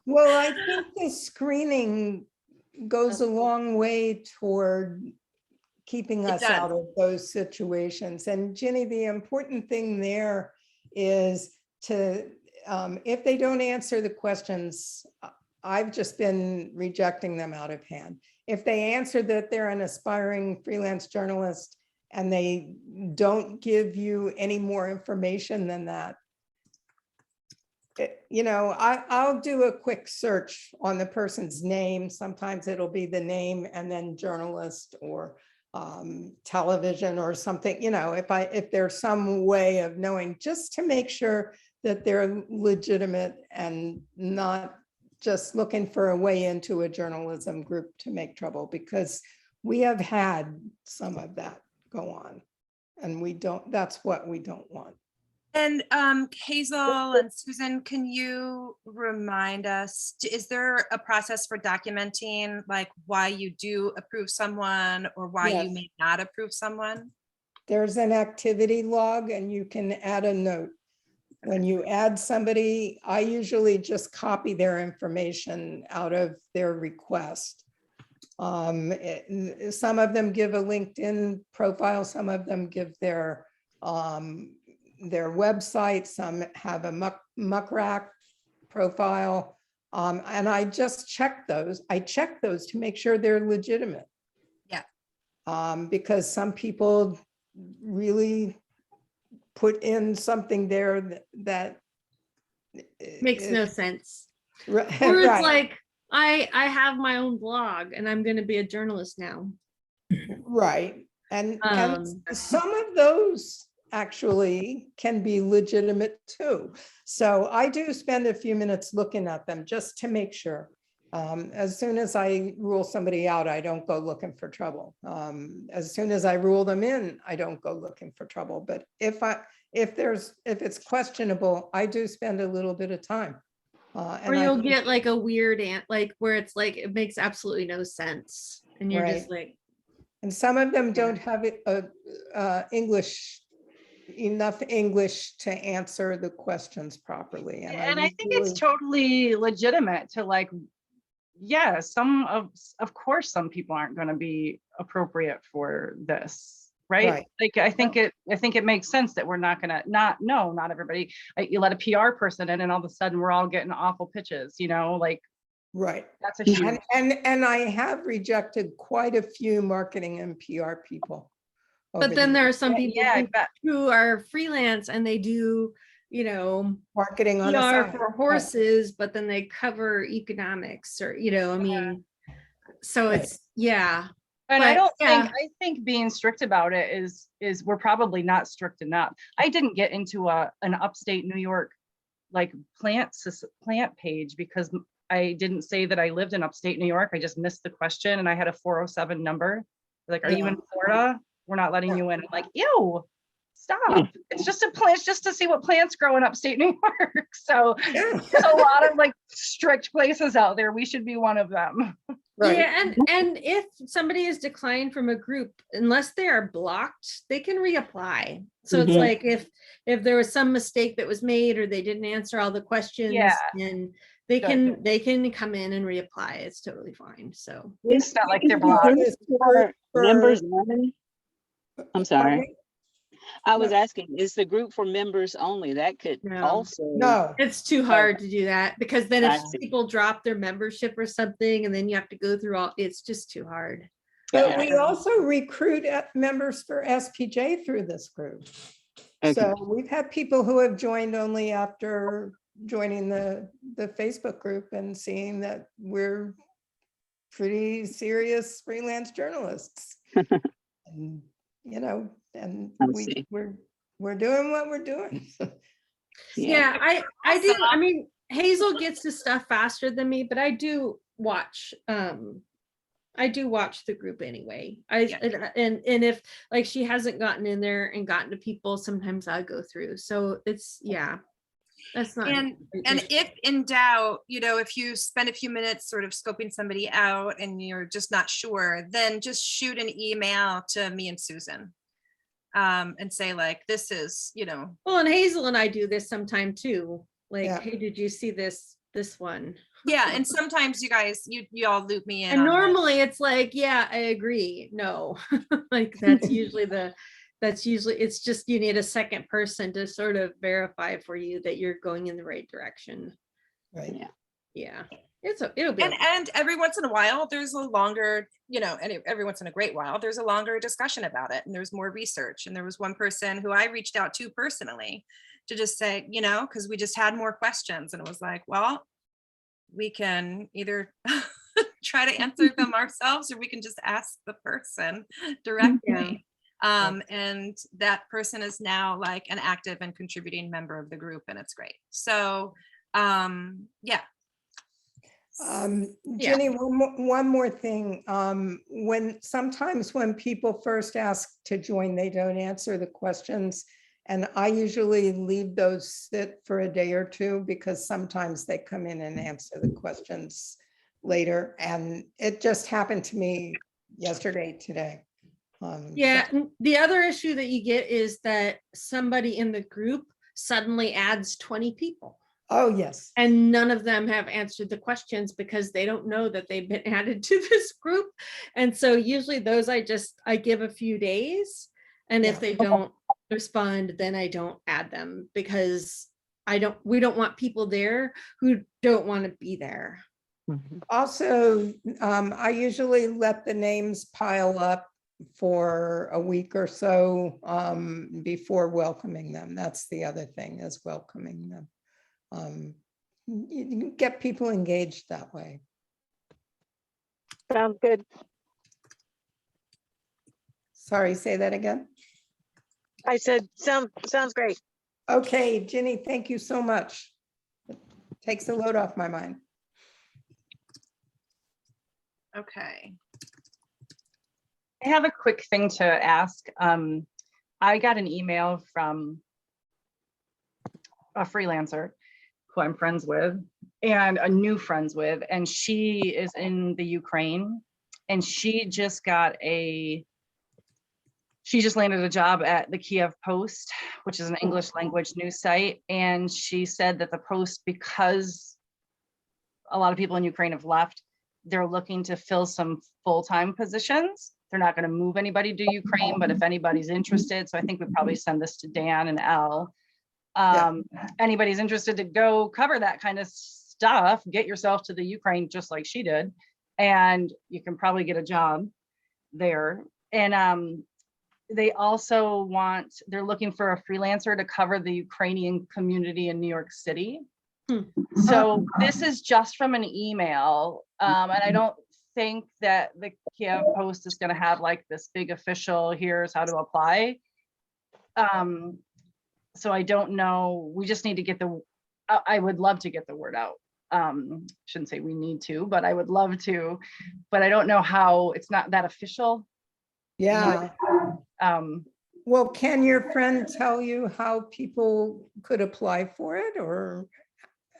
Well, I think the screening goes a long way toward keeping It us does. out of those situations. And Ginny, the important thing there is to, if they don't answer the questions, I've just been rejecting them out of hand. If they answer that they're an aspiring freelance journalist and they don't give you any more information than that, I'll do a quick search on the person's name. Sometimes it'll be the name and then journalist or television or something, if there's some way of knowing, just to make sure that they're legitimate and not just looking for a way into a journalism group to make trouble, because we have had some of that go on and that's what we don't want. And Hazel and Susan, can you remind us, is there a process for documenting like why you do approve someone or why you Yes. may not approve someone? There's an activity log and you can add a note. When you add somebody, I usually just copy their information out of their request. Some of them give a LinkedIn profile, some of them give their website, some have a muck rack profile. And I just check those. I check those to make sure they're legitimate. Yeah. Because some people really put in something there that Makes no sense. Right. Or it's like, I have my own blog and I'm going to be a journalist now. Right. And Um, some of those actually can be legitimate too. So I do spend a few minutes looking at them just to make sure. As soon as I rule somebody out, I don't go looking for trouble. As soon as I rule them in, I don't go looking for trouble. But if it's questionable, I do spend a little bit of time. or And I you'll think- get like a weird like where it's like, it makes absolutely no sense. And you're just like, and some of them don't have enough English to answer the questions properly. And I think it's totally legitimate to like, yeah, of course, some people aren't going to be appropriate for this, right? Like, I think it makes sense that we're not going to, not everybody, you let a PR person in and all of a sudden we're all getting awful pitches, you know, like, right. That's a huge. And I have rejected quite a few marketing and PR people. but then there are some people Yeah, I bet. who are freelance and they do, you know, marketing on a PR side. for horses, but then they cover economics or, you know, I mean, so Right. it's, yeah. And I But, don't yeah. think, I think being strict about it is we're probably not strict enough. I didn't get into an upstate New York, like plant page because I didn't say that I lived in upstate New York. I just missed the question and I had a 407 number. Like, are you in Florida? We're not letting you in. I'm like, ew, stop. It's just a plant, just to see what plants grow in upstate New York. So there's a lot of like strict places out there. We should be one of them. Right. Yeah, and if somebody is declined from a group, unless they are blocked, they can reapply. So it's like if there was some mistake that was made or they didn't answer all the questions, and they can come in and reapply. It's totally fine. So It's not like they're blocked. Members only? I'm sorry. Pardon me? I was asking, is the group for members only? That could No. also. No, it's too hard to do that because then I if see. people drop their membership or something and then you have to go through all, it's just too hard. but we also recruit members for SPJ through this group. Okay. So we've had people who have joined only after joining the Facebook group and seeing that we're pretty serious freelance journalists. And, you know, and I see. we're doing what we're doing. Yeah, I do. I mean, Hazel gets to stuff faster than me, but I do watch the group anyway. And if like she hasn't gotten in there and gotten to people, sometimes I go through. So it's that's not. And if in doubt, you know, if you spend a few minutes sort of scoping somebody out and you're just not sure, then just shoot an email to me and Susan. And say like, this is, you know. Well, and Hazel and I do this sometime too. Like, Yeah. hey, did you see this one? Yeah, and sometimes you guys, you all loop me in. And on it. normally it's like, yeah, I agree. No, like that's usually it's just you need a second person to sort of verify for you that you're going in the right direction. Right. Yeah. It'll be. And every once in a while, there's a longer, you know, and every once in a great while, there's a longer discussion about it and there's more research. And there was one person who I reached out to personally to just say, you know, because we just had more questions and it was like, well, we can either try to answer them ourselves or we can just ask the person directly. And that person is now like an active and contributing member of the group and it's great. So yeah. Jenny, one more thing. Sometimes when people first ask to join, they don't answer the questions And I usually leave those sit for a day or two because sometimes they come in and answer the questions later. And it just happened to me yesterday, today. Yeah, So- and the other issue that you get is that somebody in the group suddenly adds 20 people. Oh, yes. And none of them have answered the questions because they don't know that they've been added to this group. And so usually those I give a few days. And if Yeah. they don't respond, then I don't add them because we don't want people there who don't want to be there. Also, I usually let the names pile up for a week or so before welcoming them. That's the other thing, is welcoming them. You can get people engaged that way. Sounds good. Sorry, say that again. I said, sounds great. Okay, Ginny, thank you so much. Takes the load off my mind. Okay. I have a quick thing to ask. I got an email from a freelancer who I'm friends with and a new friends with, and she is in the Ukraine, and she just landed a job at the Kiev Post, which is an English language news site. And she said that the Post, because a lot of people in Ukraine have left, they're looking to fill some full-time positions. They're not going to move anybody to Ukraine, but if anybody's interested, so I think we probably send this to Dan and Elle. Anybody's interested to go cover that kind of stuff, get yourself to the Ukraine just like she did, and you can probably get a job there. And they also they're looking for a freelancer to cover the Ukrainian community in New York City. So this is just from an email, and I don't think that the Kiev Post is going to have like this big official, here's how to apply. So I don't know, we just need to get I would love to get the word out. Shouldn't say we need to, but I would love to, but I don't know how, it's not that official. Yeah. Um, Well, can your friend tell you how people could apply for it, or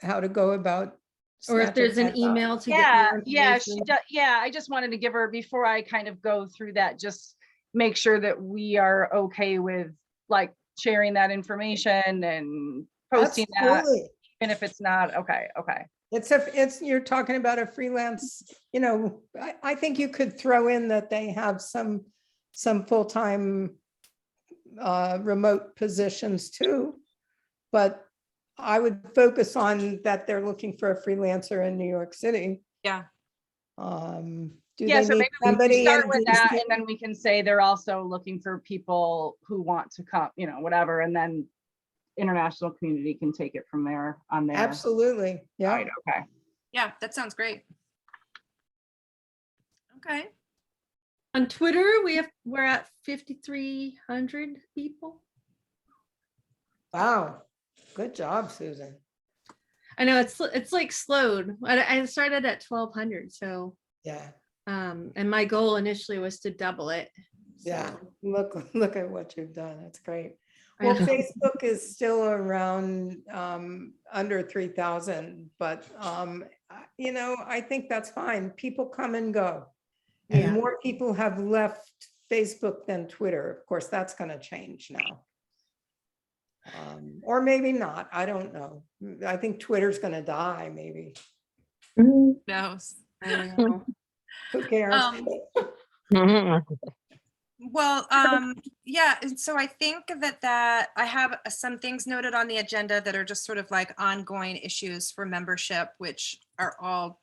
how to go about? Or if there's an snatching that up? email to get more information. I just wanted to give her, before I kind of go through that, just make sure that we are okay with like sharing that information and posting that, Absolutely. even if it's not, okay. You're talking about a freelance, I think you could throw in that they have some full-time remote positions too, but I would focus on that they're looking for a freelancer in New York City. Yeah. So Do they maybe need we can somebody start in with that, DC? and then we can say they're also looking for people who want to come, whatever, and then international community can take it from there on their Absolutely, yeah. side. Okay. Yeah, that sounds great. Okay. On Twitter, we're at 5,300 people. Wow, good job, Susan. I know it's like slowed. I started at 1,200, so Yeah, and my goal initially was to double it. yeah. So, Look at what you've done. That's great. I Well, know. Facebook is still around under 3,000, but I think that's fine. People come and go. And Yeah. more people have left Facebook than Twitter. Of course, that's going to change now. Or maybe not. I don't know. I think Twitter's going to die, maybe. Mm. Knows. I know. Who cares? Well, yeah, and so I think that I have some things noted on the agenda that are just sort of like ongoing issues for membership, which are all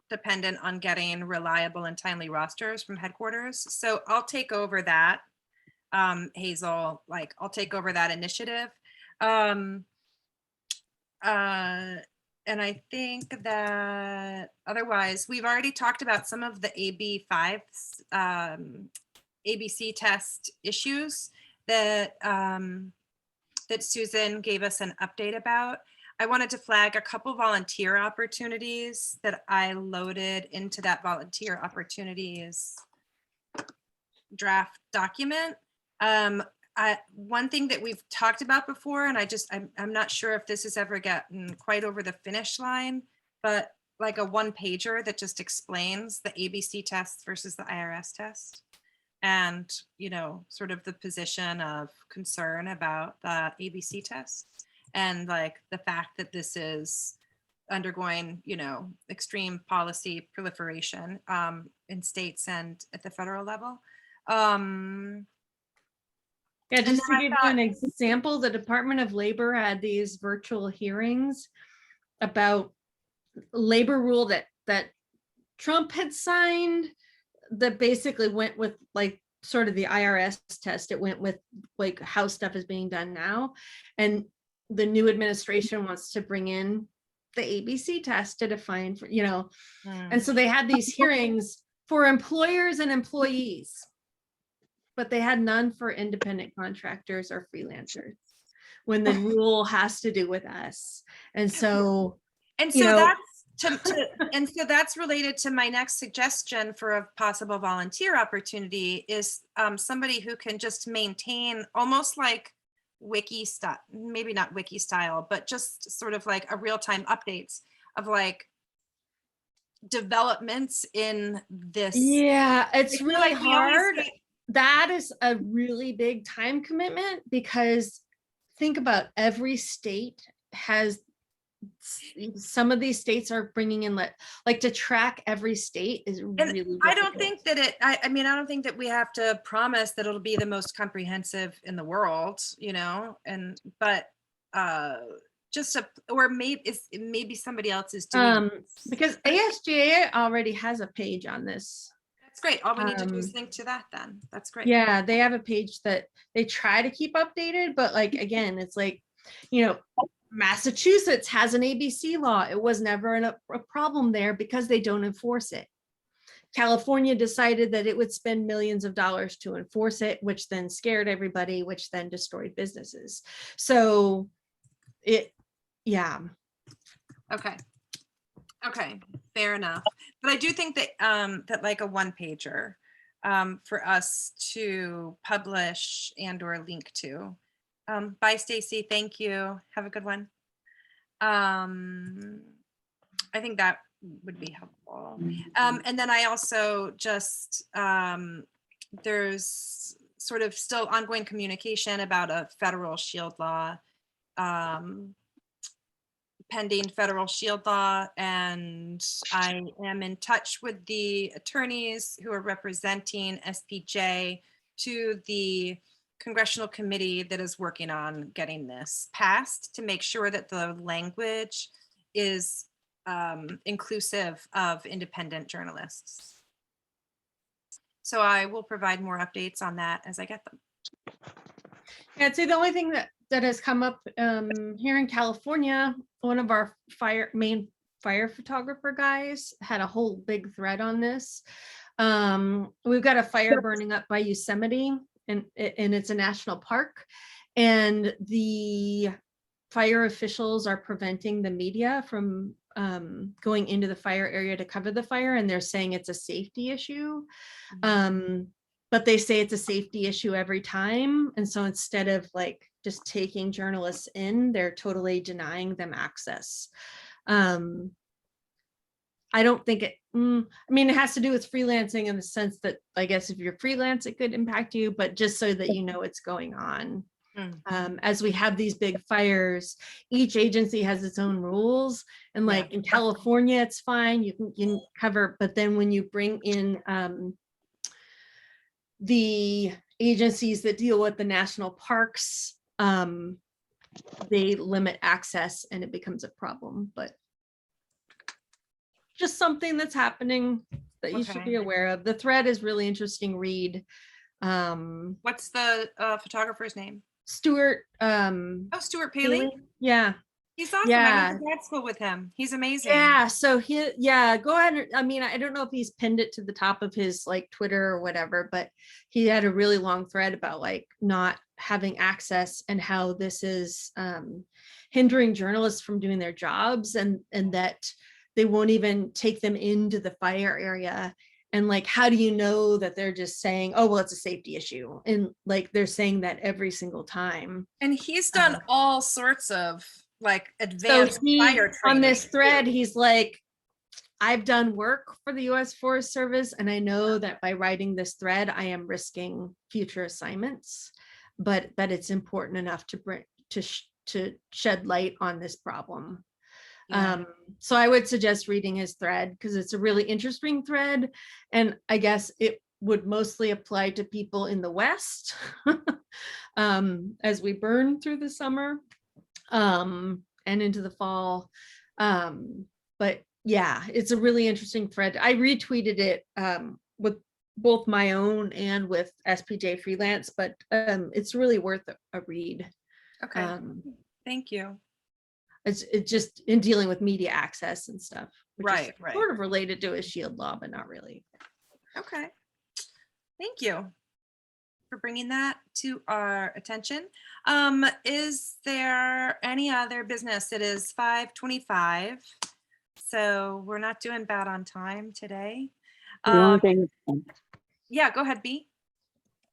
dependent on getting reliable and timely rosters from headquarters. So I'll take over that, Hazel, I'll take over that initiative. And I think that otherwise, we've already talked about some of the AB5s, ABC test issues that that Susan gave us an update about. I wanted to flag a couple volunteer opportunities that I loaded into that volunteer opportunities draft document. one thing that we've talked about before, and I'm not sure if this has ever gotten quite over the finish line, but like a one pager that just explains the ABC test versus the IRS test. And, you know, sort of the position of concern about the ABC test and like the fact that this is undergoing, you know, extreme policy proliferation in states and at the federal level. Yeah, just to then I give you an example, the Department of Labor had these virtual hearings about labor rule that Trump had signed that basically went with like sort of the IRS test. It went with like how stuff is being done now. And the new administration wants to bring in the ABC test to define, for, you know, and so they had these hearings for employers and employees, but they had none for independent contractors or freelancers when the rule has to do with us. And so, And you so know, and so that's related to my next suggestion for a possible volunteer opportunity is somebody who can just maintain almost like wiki style, maybe not wiki style, but just sort of like a real-time updates of like developments in this. yeah, it's Like, really like we always hard. say- That is a really big time commitment because think about every state has some of these states are bringing in like to track every state is really I don't difficult. think that I mean, I don't think that we have to promise that it'll be the most comprehensive in the world, you know, but just or maybe somebody else is doing this. Because ASGA already has a page on this. That's great. All we need to do is link to that then. That's great. Yeah, they have a page that they try to keep updated, but like, again, it's like, you know, Massachusetts has an ABC law. It was never a problem there because they don't enforce it. California decided that it would spend millions of dollars to enforce it, which then scared everybody, which then destroyed businesses. So yeah. Okay, fair enough. But I do think that that like a one pager for us to publish and or link to. Bye, Stacy. Thank you. Have a good one. I think that would be helpful. And then I also just, there's sort of still ongoing communication about a federal shield law, pending federal shield law. And I am in touch with the attorneys who are representing SPJ to the congressional committee that is working on getting this passed to make sure that the language is inclusive of independent journalists. So I will provide more updates on that as I get them. Yeah, I'd say the only thing that has come up here in California, one of our main fire photographer guys had a whole big thread on this. We've got a fire burning up by Yosemite, and it's a national park, and the fire officials are preventing the media from going into the fire area to cover the fire, and they're saying it's a safety issue. But they say it's a safety issue every time. And so instead of like just taking journalists in, they're totally denying them access. I don't think it, I mean, it has to do with freelancing in the sense that I guess if you're freelance, it could impact you, but just so that you know what's going on. As we have these big fires, each agency has its own rules. And like in California, it's fine, you can cover, but then when you bring in the agencies that deal with the national parks, they limit access and it becomes a problem, but just something that's happening that you should be aware of. The thread is really interesting read. What's the photographer's name? Stuart. Stuart Paley. Yeah. He's awesome. Yeah. I went to grad school with him. He's amazing. Yeah. So go ahead. I mean, I don't know if he's pinned it to the top of his like Twitter or whatever, but he had a really long thread about like not having access and how this is hindering journalists from doing their jobs, and that they won't even take them into the fire area And like, how do you know that they're just saying, oh, well, it's a safety issue? And like, they're saying that every single time. And he's done all sorts of like So advanced he, fire on training. this thread, too. he's like, I've done work for the US Forest Service, and I know that by writing this thread, I am risking future assignments, but that it's important enough to bring to shed light on this problem. Yeah. So I would suggest reading his thread because it's a really interesting thread, and I guess it would mostly apply to people in the West as we burn through the summer and into the fall. But yeah, it's a really interesting thread. I retweeted it with both my own and with SPJ Freelance, but it's really worth a read. Okay. Thank you. It's just in dealing with media access and stuff, which is Right. sort of related to a shield law, but not really. Okay. Thank you for bringing that to our attention. Is there any other business? It is 5:25. So we're not doing bad on time today. The only thing, Yeah, go ahead, B.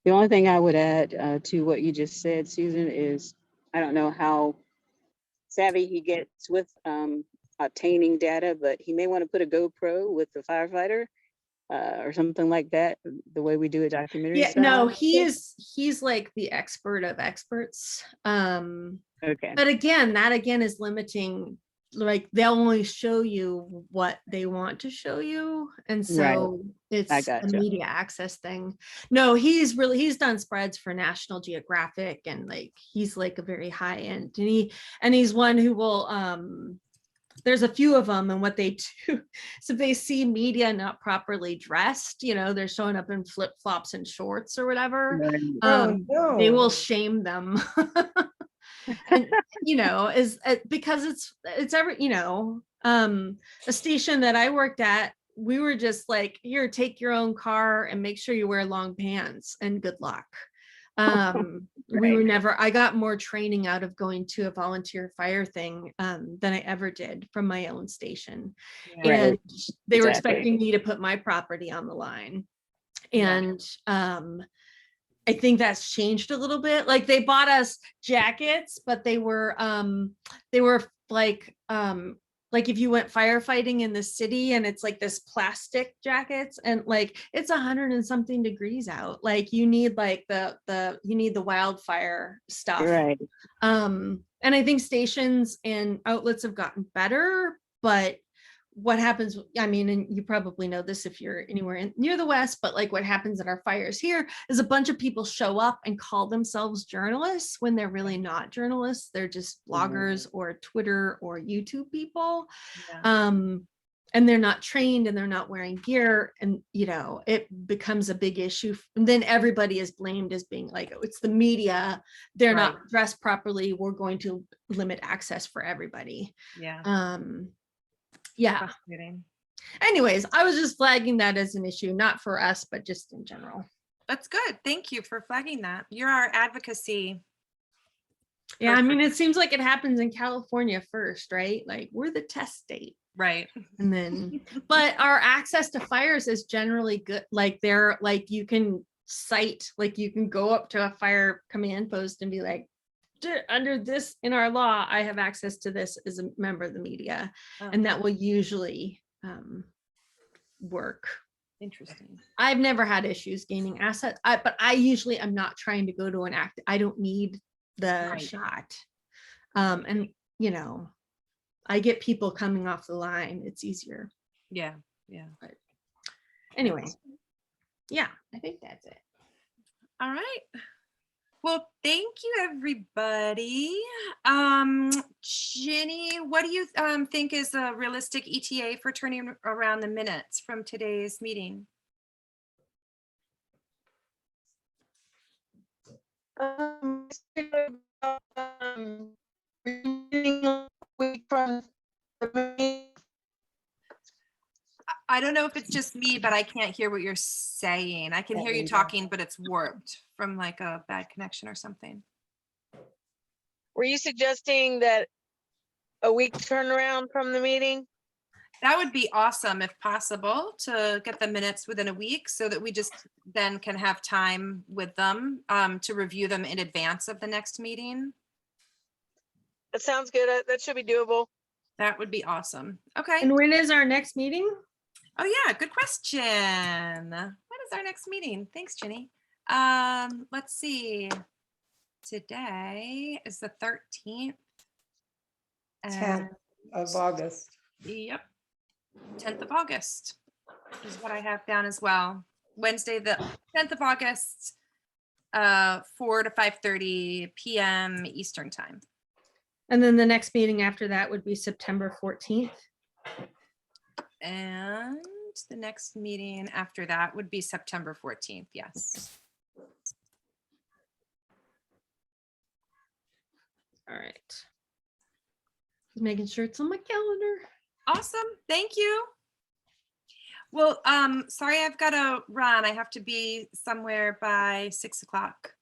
the only thing I would add to what you just said, Susan, is I don't know how savvy he gets with obtaining data, but he may want to put a GoPro with the firefighter or something like that, the way we do a documentary. Yeah, style. no, he's like the expert of experts. Okay. But again, that again is limiting. Like they'll only show you what they want to show you, and so it's a gotcha. media access thing. No, he's done spreads for National Geographic, and like he's like a very high end, and he's one who will there's a few of them, and what they do, so if they see media not properly dressed, they're showing up in flip-flops and shorts or whatever, Oh, they will no. shame them. And is because it's every a station that I worked at, we were just like, here, take your own car and make sure you wear long pants and good luck. We were never, I got more training out of going to a volunteer fire thing than I ever did from my own station. And they were expecting me to put my property on the line. And I think that's changed a little bit. Like they bought us jackets, but they were like if you went firefighting in the city and it's like this plastic jackets and like it's 100 and something degrees out. Like you need like you need the wildfire stuff. Right. And I think stations and outlets have gotten better, but what happens, I mean, and you probably know this if you're anywhere near the West, but like what happens at our fires here is a bunch of people show up and call themselves journalists when they're really not journalists. They're just bloggers or Twitter or YouTube people. And they're not trained and they're not wearing gear, and it becomes a big issue. And then everybody is blamed as being like, oh, it's the media, they're not dressed properly, we're going to limit access for everybody. Yeah. Anyways, I was just flagging that as an issue, not for us, but just in general. That's good. Thank you for flagging that. You're our advocacy. Yeah, I mean, it seems like it happens in California first, right? Like we're the test state. Right. And then, but our access to fires is generally good. Like they're like, you can cite, like you can go up to a fire command post and be like, under this in our law, I have access to this as a member of the media. And that will usually work. Interesting. I've never had issues gaining assets, but I usually am not trying to go to an act. I don't need the shot. And I get people coming off the line. It's easier. Yeah. But anyway, yeah, I think that's it. All right. Well, thank you, everybody. Jenny, what do you think is a realistic ETA for turning around the minutes from today's meeting? I don't know if it's just me, but I can't hear what you're saying. I can hear you talking, but it's warped from like a bad connection or something. Were you suggesting that a week turnaround from the meeting? That would be awesome if possible to get the minutes within a week so that we just then can have time with them to review them in advance of the next meeting. That sounds good. That should be doable. That would be awesome. Okay. And when is our next meeting? Oh yeah, good question. When is our next meeting? Thanks, Ginny. Let's see. Today is the 13th. 10th of August. Yep. 10th of August is what I have down as well. Wednesday, the 10th of August, 4 to 5:30 p.m. Eastern time. And then the next meeting after that would be September 14th. And the next meeting after that would be September 14th. Yes. All right. Just making sure it's on my calendar. Awesome. Thank you. Well, sorry, I've got to run. I have to be somewhere by 6 o'clock.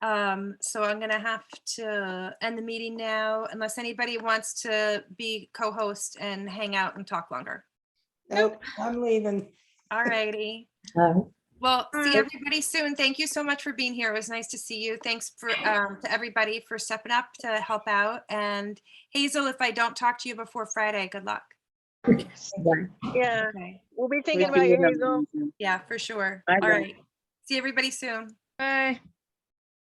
So I'm going to have to end the meeting now unless anybody wants to be co-host and hang out and talk longer. Nope, I'm leaving. All righty. Well, see everybody soon. Thank you so much for being here. It was nice to see you. Thanks for to everybody for stepping up to help out. And Hazel, if I don't talk to you before Friday, good luck. Yeah, Okay. we'll be thinking about you, Hazel. Yeah, for sure. Bye, All guys. right. See everybody soon. Bye.